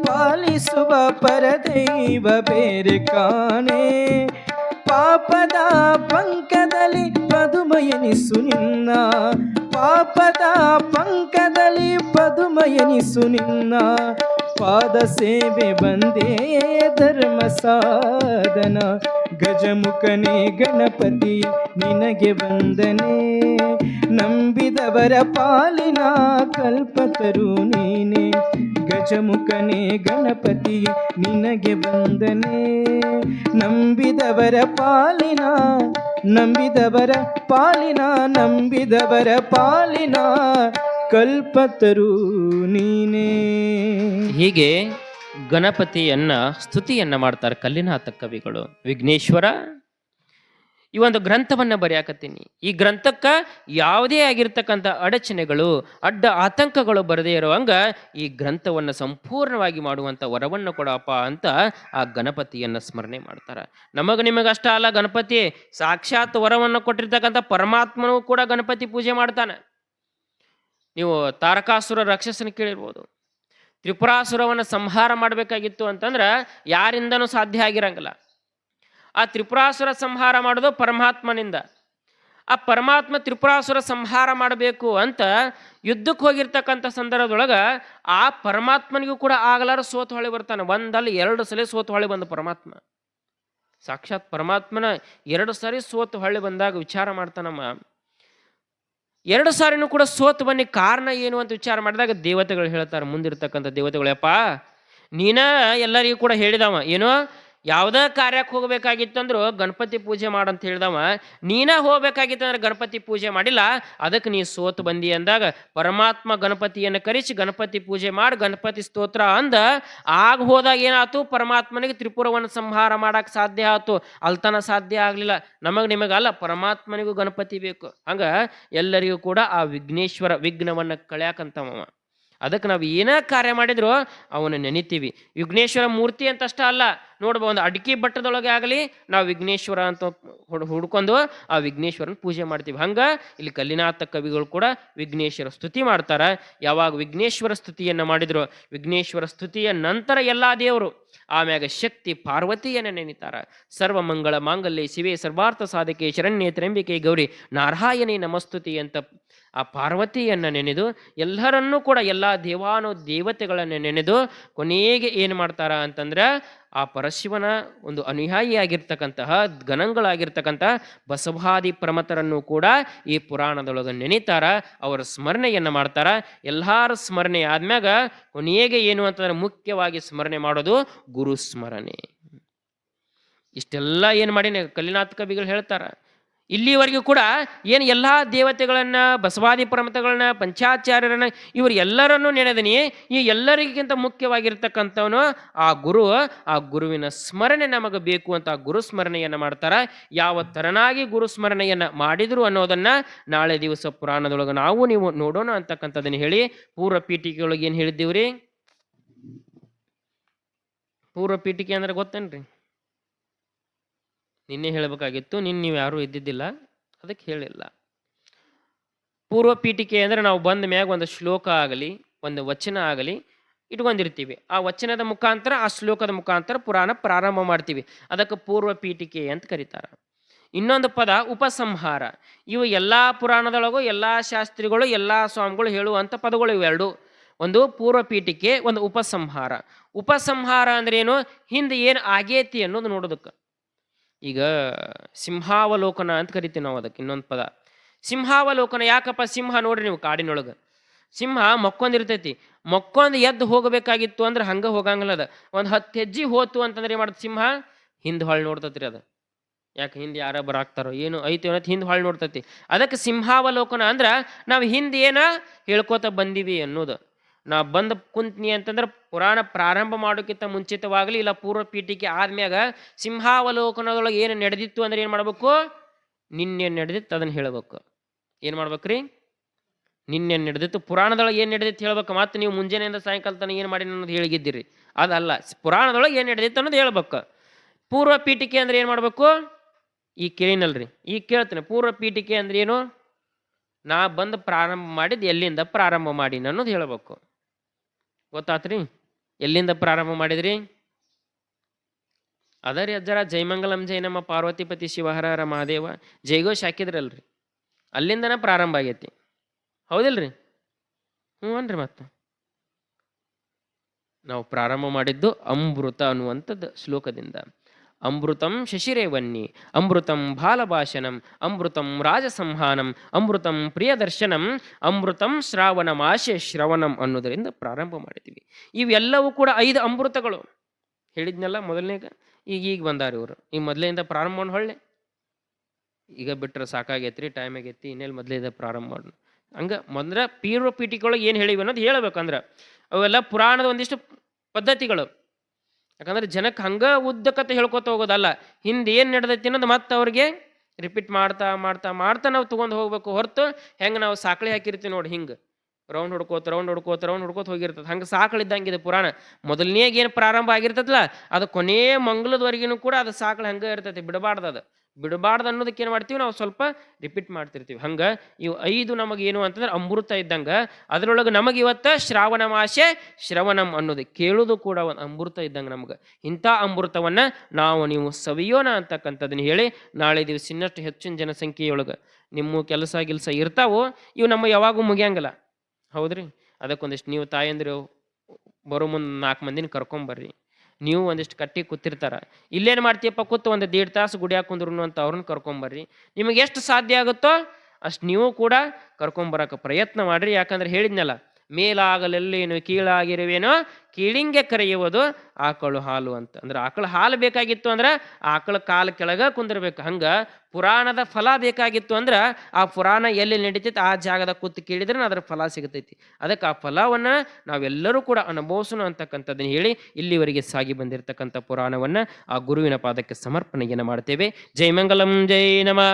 ಪಾಲಿಸುವ ಪರದೈವ ಬೇರೆ ಕಾಣೆ. ಪಾಪದ ಪಂಕದಲ್ಲಿ ಪದುಮಯನಿಸು ನಿನ್ನ, ಪಾಪದ ಪಂಕದಲ್ಲಿ ಪದುಮಯನಿಸು ನಿನ್ನ. ಪಾದ ಸೇವೆ ಬಂದೇ ಧರ್ಮ ಸಾಧನ. ಗಜಮುಖನೇ ಗಣಪತಿ ನಿನಗೆ ವಂದನೆ, ನಂಬಿದವರ ಪಾಲಿನ ಕಲ್ಪತರು ನೀನೆ. ಗಜಮುಖನೇ ಗಣಪತಿ ನಿನಗೆ ವಂದನೆ, ನಂಬಿದವರ ಪಾಲಿನ, ನಂಬಿದವರ ಪಾಲಿನ, ನಂಬಿದವರ ಪಾಲಿನ ಕಲ್ಪತರು ನೀನೇ. ಹೀಗೆ ಗಣಪತಿಯನ್ನ ಸ್ತುತಿಯನ್ನ ಮಾಡ್ತಾರೆ ಕಲ್ಲಿನಾಥ ಕವಿಗಳು. ವಿಘ್ನೇಶ್ವರ, ಈ ಒಂದು ಗ್ರಂಥವನ್ನ ಬರೆಯಾಕತ್ತೀನಿ. ಈ ಗ್ರಂಥಕ್ಕ ಯಾವುದೇ ಆಗಿರ್ತಕ್ಕಂಥ ಅಡಚಣೆಗಳು, ಅಡ್ಡ ಆತಂಕಗಳು ಬರದೇ ಇರುವಂಗ ಈ ಗ್ರಂಥವನ್ನು ಸಂಪೂರ್ಣವಾಗಿ ಮಾಡುವಂಥ ವರವನ್ನು ಕೊಡಪ್ಪ ಅಂತ ಆ ಗಣಪತಿಯನ್ನ ಸ್ಮರಣೆ ಮಾಡ್ತಾರೆ. ನಿಮಗಷ್ಟ ಅಲ್ಲ, ಗಣಪತಿ ಸಾಕ್ಷಾತ್ ವರವನ್ನು ಕೊಟ್ಟಿರ್ತಕ್ಕಂಥ ಪರಮಾತ್ಮನೂ ಕೂಡ ಗಣಪತಿ ಪೂಜೆ ಮಾಡ್ತಾನೆ. ನೀವು ತಾರಕಾಸುರ ರಾಕ್ಷಸನ ಕೇಳಿರ್ಬೋದು. ತ್ರಿಪುರಾಸುರವನ್ನು ಸಂಹಾರ ಮಾಡಬೇಕಾಗಿತ್ತು ಅಂತಂದ್ರೆ ಯಾರಿಂದನೂ ಸಾಧ್ಯ ಆಗಿರಂಗಿಲ್ಲ. ಆ ತ್ರಿಪುರಾಸುರ ಸಂಹಾರ ಮಾಡೋದು ಪರಮಾತ್ಮನಿಂದ. ಆ ಪರಮಾತ್ಮ ತ್ರಿಪುರಾಸುರ ಸಂಹಾರ ಮಾಡಬೇಕು ಅಂತ ಯುದ್ಧಕ್ಕೆ ಹೋಗಿರ್ತಕ್ಕಂಥ ಸಂದರ್ಭದೊಳಗೆ ಆ ಪರಮಾತ್ಮನಿಗೂ ಕೂಡ ಆಗಲಾರ ಸೋತು ಹೊಳೆ ಬರ್ತಾನೆ. ಒಂದಲ್ಲಿ 2 ಸಲ ಸೋತು ಹೊಳೆ ಬಂದ ಪರಮಾತ್ಮ. ಸಾಕ್ಷಾತ್ ಪರಮಾತ್ಮನ 2 ಸಾರಿ ಸೋತು ಹೊಳೆ ಬಂದಾಗ ವಿಚಾರ ಮಾಡ್ತಾನಮ್ಮ. 2 ಸಾರಿನೂ ಕೂಡ ಸೋತು ಬನ್ನಿ, ಕಾರಣ ಏನು ಅಂತ ವಿಚಾರ ಮಾಡಿದಾಗ ದೇವತೆಗಳು ಹೇಳ್ತಾರೆ, ಮುಂದಿರ್ತಕ್ಕಂಥ ದೇವತೆಗಳಪ್ಪ ನೀನ ಎಲ್ಲರಿಗೂ ಕೂಡ ಹೇಳಿದವ ಏನೋ ಯಾವುದೇ ಕಾರ್ಯಕ್ಕೆ ಹೋಗ್ಬೇಕಾಗಿತ್ತಂದ್ರು ಗಣಪತಿ ಪೂಜೆ ಮಾಡಂತ ಹೇಳಿದವ, ನೀನ ಹೋಗ್ಬೇಕಾಗಿತ್ತಂದ್ರೆ ಗಣಪತಿ ಪೂಜೆ ಮಾಡಿಲ್ಲ, ಅದಕ್ಕೆ ನೀ ಸೋತು ಬಂದಿ ಅಂದಾಗ ಪರಮಾತ್ಮ ಗಣಪತಿಯನ್ನು ಕರೆಸಿ ಗಣಪತಿ ಪೂಜೆ ಮಾಡಿ ಗಣಪತಿ ಸ್ತೋತ್ರ ಅಂದ. ಆಗ ಹೋದಾಗ ಏನಾಯ್ತು, ಪರಮಾತ್ಮನಿಗೆ ತ್ರಿಪುರವನ್ನು ಸಂಹಾರ ಮಾಡಕ್ಕೆ ಸಾಧ್ಯ ಆಯ್ತು. ಅಲ್ತನ ಸಾಧ್ಯ ಆಗಲಿಲ್ಲ. ನಿಮಗಲ್ಲ, ಪರಮಾತ್ಮನಿಗೂ ಗಣಪತಿ ಬೇಕು. ಹಂಗ ಎಲ್ಲರಿಗೂ ಕೂಡ ಆ ವಿಘ್ನೇಶ್ವರ ವಿಘ್ನವನ್ನು ಕಳ್ಯಾಕಂತವ. ಅದಕ್ಕೆ ನಾವು ಏನೇ ಕಾರ್ಯ ಮಾಡಿದ್ರು ಅವನು ನೆನಿತೀವಿ. ವಿಘ್ನೇಶ್ವರ ಮೂರ್ತಿ ಅಂತಷ್ಟ ಅಲ್ಲ, ನೋಡ್ಬೋದು ಒಂದು ಅಡಿಕೆ ಬಟ್ಟದೊಳಗೆ ಆಗಲಿ ನಾವು ವಿಘ್ನೇಶ್ವರ ಅಂತ ಹುಡ್ಕೊಂಡು ಆ ವಿಘ್ನೇಶ್ವರನ ಪೂಜೆ ಮಾಡ್ತೀವಿ. ಹಂಗೆ ಇಲ್ಲಿ ಕಲ್ಲಿನಾಥ ಕವಿಗಳು ಕೂಡ ವಿಘ್ನೇಶ್ವರ ಸ್ತುತಿ ಮಾಡ್ತಾರೆ. ಯಾವಾಗ ವಿಘ್ನೇಶ್ವರ ಸ್ತುತಿಯನ್ನು ಮಾಡಿದ್ರು, ವಿಘ್ನೇಶ್ವರ ಸ್ತುತಿಯ ನಂತರ ಎಲ್ಲ ದೇವರು ಆಮ್ಯಾಗ ಶಕ್ತಿ ಪಾರ್ವತಿಯನ್ನು ನೆನಿತಾರ. ಸರ್ವ ಮಂಗಳ ಮಾಂಗಲ್ಯ ಶಿವೆ ಸರ್ವಾರ್ಥ ಸಾಧಕೆ ಶರಣ್ಯೇ ತ್ರ್ಯಂಬಿಕೆ ಗೌರಿ ನಾರಾಯಣಿ ನಮಸ್ತುತಿ ಅಂತ ಆ ಪಾರ್ವತಿಯನ್ನು ನೆನೆದು ಎಲ್ಲರನ್ನೂ ಕೂಡ ಎಲ್ಲ ದೇವತೆಗಳನ್ನು ನೆನೆದು ಕೊನೆಗೆ ಏನು ಮಾಡ್ತಾರ ಅಂತಂದ್ರೆ ಆ ಪರಶಿವನ ಒಂದು ಅನುಯಾಯಿಯಾಗಿರ್ತಕ್ಕಂತಹ ಗಣಗಳಾಗಿರ್ತಕ್ಕಂತಹ ಬಸವಾದಿ ಪ್ರಮತರನ್ನು ಕೂಡ ಈ ಪುರಾಣದೊಳಗೆ ನೆನಿತಾರ, ಅವರ ಸ್ಮರಣೆಯನ್ನು ಮಾಡ್ತಾರ. ಎಲ್ಲರ ಸ್ಮರಣೆ ಆದ್ಮ್ಯಾಗ ಕೊನೆಗೆ ಏನು ಅಂತಂದ್ರೆ ಮುಖ್ಯವಾಗಿ ಸ್ಮರಣೆ ಮಾಡೋದು ಗುರು ಸ್ಮರಣೆ. ಇಷ್ಟೆಲ್ಲ ಏನು ಮಾಡಿ ಕಲ್ಲಿನಾಥ ಕವಿಗಳು ಹೇಳ್ತಾರ. ಇಲ್ಲಿವರೆಗೂ ಕೂಡ ಏನು ಎಲ್ಲ ದೇವತೆಗಳನ್ನ ಬಸವಾದಿ ಪ್ರಮತಗಳನ್ನ ಪಂಚಾಚಾರ್ಯರನ್ನ ಇವರು ಎಲ್ಲರನ್ನೂ ನೆನೆದನಿ. ಈ ಎಲ್ಲರಿಗಿಂತ ಮುಖ್ಯವಾಗಿರ್ತಕ್ಕಂಥವನು ಆ ಗುರುವಿನ ಸ್ಮರಣೆ ನಮಗೆ ಬೇಕು ಅಂತ ಆ ಗುರು ಸ್ಮರಣೆಯನ್ನು ಮಾಡ್ತಾರ. ಯಾವ ತರನಾಗಿ ಗುರು ಸ್ಮರಣೆಯನ್ನು ಮಾಡಿದ್ರು ಅನ್ನೋದನ್ನ ನಾಳೆ ದಿವಸ ಪುರಾಣದೊಳಗೆ ನಾವು ನೀವು ನೋಡೋಣ ಅಂತಕ್ಕಂಥದ್ದನ್ನು ಹೇಳಿ ಪೂರ್ವ ಪೀಠಿಕೆಯೊಳಗೆ ಏನು ಹೇಳಿದ್ದೀವ್ರಿ? ಪೂರ್ವ ಪೀಠಿಕೆ ಅಂದ್ರೆ ಗೊತ್ತೇನ್ರಿ? ನಿನ್ನೆ ಹೇಳಬೇಕಾಗಿತ್ತು, ನೀವು ಯಾರೂ ಇದ್ದಿದ್ದಿಲ್ಲ, ಅದಕ್ಕೆ ಹೇಳಿಲ್ಲ. ಪೂರ್ವ ಪೀಠಿಕೆ ಅಂದರೆ ನಾವು ಬಂದ ಮ್ಯಾಗ ಒಂದು ಶ್ಲೋಕ ಆಗಲಿ ಒಂದು ವಚನ ಆಗಲಿ ಇಟ್ಕೊಂಡಿರ್ತೀವಿ. ಆ ವಚನದ ಮುಖಾಂತರ ಆ ಶ್ಲೋಕದ ಮುಖಾಂತರ ಪುರಾಣ ಪ್ರಾರಂಭ ಮಾಡ್ತೀವಿ. ಅದಕ್ಕೆ ಪೂರ್ವ ಪೀಠಿಕೆ ಅಂತ ಕರೀತಾರೆ. ಇನ್ನೊಂದು ಪದ ಉಪಸಂಹಾರ. ಇವು ಎಲ್ಲ ಪುರಾಣದೊಳಗೂ ಎಲ್ಲ ಶಾಸ್ತ್ರಿಗಳು ಎಲ್ಲ ಸ್ವಾಮಿಗಳು ಹೇಳುವಂಥ ಪದಗಳು ಇವೆರಡು. ಒಂದು ಪೂರ್ವ ಪೀಠಿಕೆ, ಒಂದು ಉಪಸಂಹಾರ. ಉಪಸಂಹಾರ ಅಂದ್ರೆ ಏನು? ಹಿಂದೆ ಏನು ಆಗೇತಿ ಅನ್ನೋದು ನೋಡೋದಕ್ಕೆ. ಈಗ ಸಿಂಹಾವಲೋಕನ ಅಂತ ಕರಿತೀವಿ ನಾವು. ಅದಕ್ಕೆ ಇನ್ನೊಂದು ಪದ ಸಿಂಹಾವಲೋಕನ. ಯಾಕಪ್ಪ? ಸಿಂಹ ನೋಡ್ರಿ ನೀವು ಕಾಡಿನೊಳಗೆ ಸಿಂಹ ಮಕ್ಕೊಂದಿರ್ತೈತಿ. ಮಕ್ಕೊಂದು ಎದ್ದು ಹೋಗಬೇಕಾಗಿತ್ತು ಅಂದ್ರೆ ಹಂಗೆ ಹೋಗಂಗಿಲ್ಲ. ಅದ ಒಂದು 10 ಹೆಜ್ಜೆ ಹೋತು ಅಂತಂದ್ರೆ ಏನು ಮಾಡುತ್ತೆ? ಸಿಂಹ ಹಿಂದೆ ಹೊಳ್ಳಿ ನೋಡ್ತೈತ್ರಿ. ಅದು ಯಾಕೆ ಹಿಂದೆ ಯಾರ ಬರಾಕ್ತಾರೋ ಏನು ಐತಿ ಅನ್ನೋದು ಹಿಂದೆ ಹೊಳ್ಳಿ ನೋಡ್ತೈತಿ. ಅದಕ್ಕೆ ಸಿಂಹಾವಲೋಕನ ಅಂದ್ರೆ ನಾವು ಹಿಂದೆ ಏನ ಹೇಳ್ಕೋತ ಬಂದೀವಿ ಅನ್ನೋದು. ನಾ ಬಂದು ಕುಂತ್ನಿ ಅಂತಂದ್ರೆ ಪುರಾಣ ಪ್ರಾರಂಭ ಮಾಡೋಕ್ಕಿಂತ ಮುಂಚಿತವಾಗಲಿ ಇಲ್ಲ ಪೂರ್ವ ಪೀಠಿಕೆ ಆದ್ಮ್ಯಾಗ ಸಿಂಹಾವಲೋಕನದೊಳಗೆ ಏನು ನಡೆದಿತ್ತು ಅಂದ್ರೆ ಏನು ಮಾಡ್ಬೇಕು? ನಿನ್ನೆ ನಡೆದಿತ್ತು ಅದನ್ನು ಹೇಳ್ಬೇಕು. ಏನು ಮಾಡ್ಬೇಕ್ರಿ? ನಿನ್ನೆ ನಡೆದಿತ್ತು ಪುರಾಣದೊಳಗೆ ಏನು ನಡೆದಿತ್ತು ಹೇಳ್ಬೇಕು. ಮತ್ತೆ ನೀವು ಮುಂಜಾನೆಯಿಂದ ಸಾಯಂಕಾಲ ತನಕ ಏನು ಮಾಡಿ ಅನ್ನೋದು ಹೇಳಿಗಿದ್ದೀರಿ, ಅದಲ್ಲ. ಪುರಾಣದೊಳಗೆ ಏನು ನಡೆದಿತ್ತು ಅನ್ನೋದು ಹೇಳ್ಬೇಕು. ಪೂರ್ವ ಪೀಠಿಕೆ ಅಂದ್ರೆ ಏನು ಮಾಡ್ಬೇಕು? ಈಗ ಕೇಳಿನಲ್ರಿ, ಈಗ ಕೇಳ್ತೇನೆ. ಪೂರ್ವ ಪೀಠಿಕೆ ಅಂದ್ರೆ ಏನು? ನಾ ಬಂದು ಪ್ರಾರಂಭ ಮಾಡಿದ್ದು ಎಲ್ಲಿಂದ ಪ್ರಾರಂಭ ಮಾಡೀನಿ ಅನ್ನೋದು ಹೇಳ್ಬೇಕು. ಗೊತ್ತಾತ್ರಿ? ಎಲ್ಲಿಂದ ಪ್ರಾರಂಭ ಮಾಡಿದ್ರಿ? ಅದರಿ ಅಜ್ಜರ ಜೈಮಂಗಲಂ ಜೈ ನಮ್ಮ ಪಾರ್ವತಿಪತಿ ಶಿವಹರ ಹರ ಮಹಾದೇವ ಜೈಗೋಶ್ ಹಾಕಿದ್ರಲ್ರಿ, ಅಲ್ಲಿಂದನ ಪ್ರಾರಂಭ ಆಗೈತಿ. ಹೌದಿಲ್ರಿ? ಹ್ಞೂ ಅನ್ರಿ. ಮತ್ತೆ ನಾವು ಪ್ರಾರಂಭ ಮಾಡಿದ್ದು ಅಮೃತ ಅನ್ನುವಂಥದ್ದು ಶ್ಲೋಕದಿಂದ. ಅಮೃತಂ ಶಶಿರೇವನ್ನಿ ಅಮೃತಂ ಬಾಲಭಾಷಣಂ ಅಮೃತಂ ರಾಜಸಂಹಾನಂ ಅಮೃತಂ ಪ್ರಿಯದರ್ಶನಂ ಅಮೃತಂ ಶ್ರಾವಣಮಾಶೆ ಶ್ರವಣಂ ಅನ್ನೋದರಿಂದ ಪ್ರಾರಂಭ ಮಾಡಿದ್ದೀವಿ. ಇವೆಲ್ಲವೂ ಕೂಡ 5 ಅಮೃತಗಳು ಹೇಳಿದ್ನೆಲ್ಲ ಮೊದಲನೇಗ. ಈಗ ಬಂದಾರ ಇವರು. ಈಗ ಮೊದಲಿಂದ ಪ್ರಾರಂಭ ಮಾಡಿ ಹೊಳ್ಳೆ ಈಗ ಬಿಟ್ರೆ ಸಾಕಾಗೈತ್ರಿ, ಟೈಮ್ ಆಗೈತಿ, ಇನ್ನೆಲ್ಲಿ ಮೊದಲಿಂದ ಪ್ರಾರಂಭ ಮಾಡೋಣ. ಹಂಗೆ ಮೊದಲ ಪೂರ್ವ ಪೀಠಿಕೆಯೊಳಗೆ ಏನು ಹೇಳಿವಿ ಅನ್ನೋದು ಹೇಳ್ಬೇಕಂದ್ರೆ ಅವೆಲ್ಲ ಪುರಾಣದ ಒಂದಿಷ್ಟು ಪದ್ಧತಿಗಳು. ಯಾಕಂದ್ರೆ ಜನಕ್ಕೆ ಹಂಗ ಉದ್ದಕತೆ ಹೇಳ್ಕೊತ ಹೋಗೋದಲ್ಲ, ಹಿಂದೆ ಏನು ನಡೆದೈತಿ ಅನ್ನೋದು ಮತ್ತೆ ಅವ್ರಿಗೆ ರಿಪೀಟ್ ಮಾಡ್ತಾ ಮಾಡ್ತಾ ಮಾಡ್ತಾ ನಾವು ತೊಗೊಂಡು ಹೋಗ್ಬೇಕು. ಹೊರತು ಹೆಂಗೆ ನಾವು ಸಾಕಳಿ ಹಾಕಿರ್ತೀವಿ ನೋಡಿ, ಹಿಂಗೆ ರೌಂಡ್ ಹುಡ್ಕೋತ ಹೋಗಿರ್ತದೆ. ಹಂಗೆ ಸಾಕಳಿದ್ದಂಗಿದೆ ಪುರಾಣ. ಮೊದಲನೇಗೆ ಏನು ಪ್ರಾರಂಭ ಆಗಿರ್ತದಲ್ಲ ಅದು ಕೊನೆ ಮಂಗಲದವರೆಗೂ ಕೂಡ ಅದು ಸಾಕಳಿ ಹಂಗೆ ಇರ್ತೈತಿ. ಬಿಡಬಾರ್ದು ಅನ್ನೋದಕ್ಕೆ ಏನು ಮಾಡ್ತೀವಿ ನಾವು ಸ್ವಲ್ಪ ರಿಪೀಟ್ ಮಾಡ್ತಿರ್ತೀವಿ. ಹಂಗೆ ಇವು 5 ನಮಗೇನು ಅಂತಂದ್ರೆ ಅಮೃತ ಇದ್ದಂಗೆ. ಅದರೊಳಗೆ ನಮಗೆ ಇವತ್ತು ಶ್ರಾವಣ ಮಾಸೆ ಶ್ರವಣಂ ಅನ್ನೋದು ಕೇಳೋದು ಕೂಡ ಒಂದು ಅಮೃತ ಇದ್ದಂಗೆ ನಮ್ಗೆ. ಇಂಥ ಅಮೃತವನ್ನು ನಾವು ನೀವು ಸವಿಯೋಣ ಅಂತಕ್ಕಂಥದ್ದನ್ನು ಹೇಳಿ ನಾಳೆ ದಿವಸ ಇನ್ನಷ್ಟು ಹೆಚ್ಚಿನ ಜನಸಂಖ್ಯೆಯೊಳಗೆ ನಿಮ್ಮ ಕೆಲಸ ಇರ್ತಾವೋ ಇವು ನಮ್ಮ ಯಾವಾಗೂ ಮುಗಿಯಂಗಿಲ್ಲ. ಹೌದ್ರಿ? ಅದಕ್ಕೊಂದಿಷ್ಟು ನೀವು ತಾಯಂದಿರು ಬರೋ ಮುಂದೆ 4 ಮಂದಿನ ಕರ್ಕೊಂಬರ್ರಿ. ನೀವು ಒಂದಿಷ್ಟು ಕಟ್ಟಿ ಕೂತಿರ್ತಾರ, ಇಲ್ಲೇನು ಮಾಡ್ತೀಯಪ್ಪ ಕೂತು ಒಂದು 1.5 ತಾಸು ಗುಡಿ ಹಾಕೊಂಡ್ರು ಅಂತ ಅವ್ರನ್ನ ಕರ್ಕೊಂಬರ್ರಿ. ನಿಮಗೆ ಎಷ್ಟು ಸಾಧ್ಯ ಆಗುತ್ತೋ ಅಷ್ಟು ನೀವು ಕೂಡ ಕರ್ಕೊಂಬರಕ್ಕೆ ಪ್ರಯತ್ನ ಮಾಡ್ರಿ. ಯಾಕಂದ್ರೆ ಹೇಳಿದ್ನಲ್ಲ, ಮೇಲಾಗಲೆಲ್ಲೇನು ಕೀಳಾಗಿರುವೇನೋ ಕೀಳಿಂಗೆ ಕರೆಯುವುದು ಆಕಳು ಹಾಲು ಅಂತ. ಅಂದ್ರೆ ಆಕಳ ಹಾಲು ಬೇಕಾಗಿತ್ತು ಅಂದ್ರೆ ಆಕಳ ಕಾಲು ಕೆಳಗ ಕುಂದಿರ್ಬೇಕು. ಹಂಗೆ ಪುರಾಣದ ಫಲ ಬೇಕಾಗಿತ್ತು ಅಂದ್ರೆ ಆ ಪುರಾಣ ಎಲ್ಲಿ ನಡೀತೈತಿ ಆ ಜಾಗದ ಕೂತು ಕೇಳಿದ್ರೆ ಅದರ ಫಲ ಸಿಗತೈತಿ. ಅದಕ್ಕೆ ಆ ಫಲವನ್ನು ನಾವೆಲ್ಲರೂ ಕೂಡ ಅನುಭವಿಸೋಣ ಅಂತಕ್ಕಂಥದ್ದನ್ನು ಹೇಳಿ ಇಲ್ಲಿವರೆಗೆ ಸಾಗಿ ಬಂದಿರತಕ್ಕಂಥ ಪುರಾಣವನ್ನು ಆ ಗುರುವಿನ ಪಾದಕ್ಕೆ ಸಮರ್ಪಣೆಯನ್ನು ಮಾಡ್ತೇವೆ. ಜೈ ಮಂಗಲಂ ಜೈ ನಮಃ.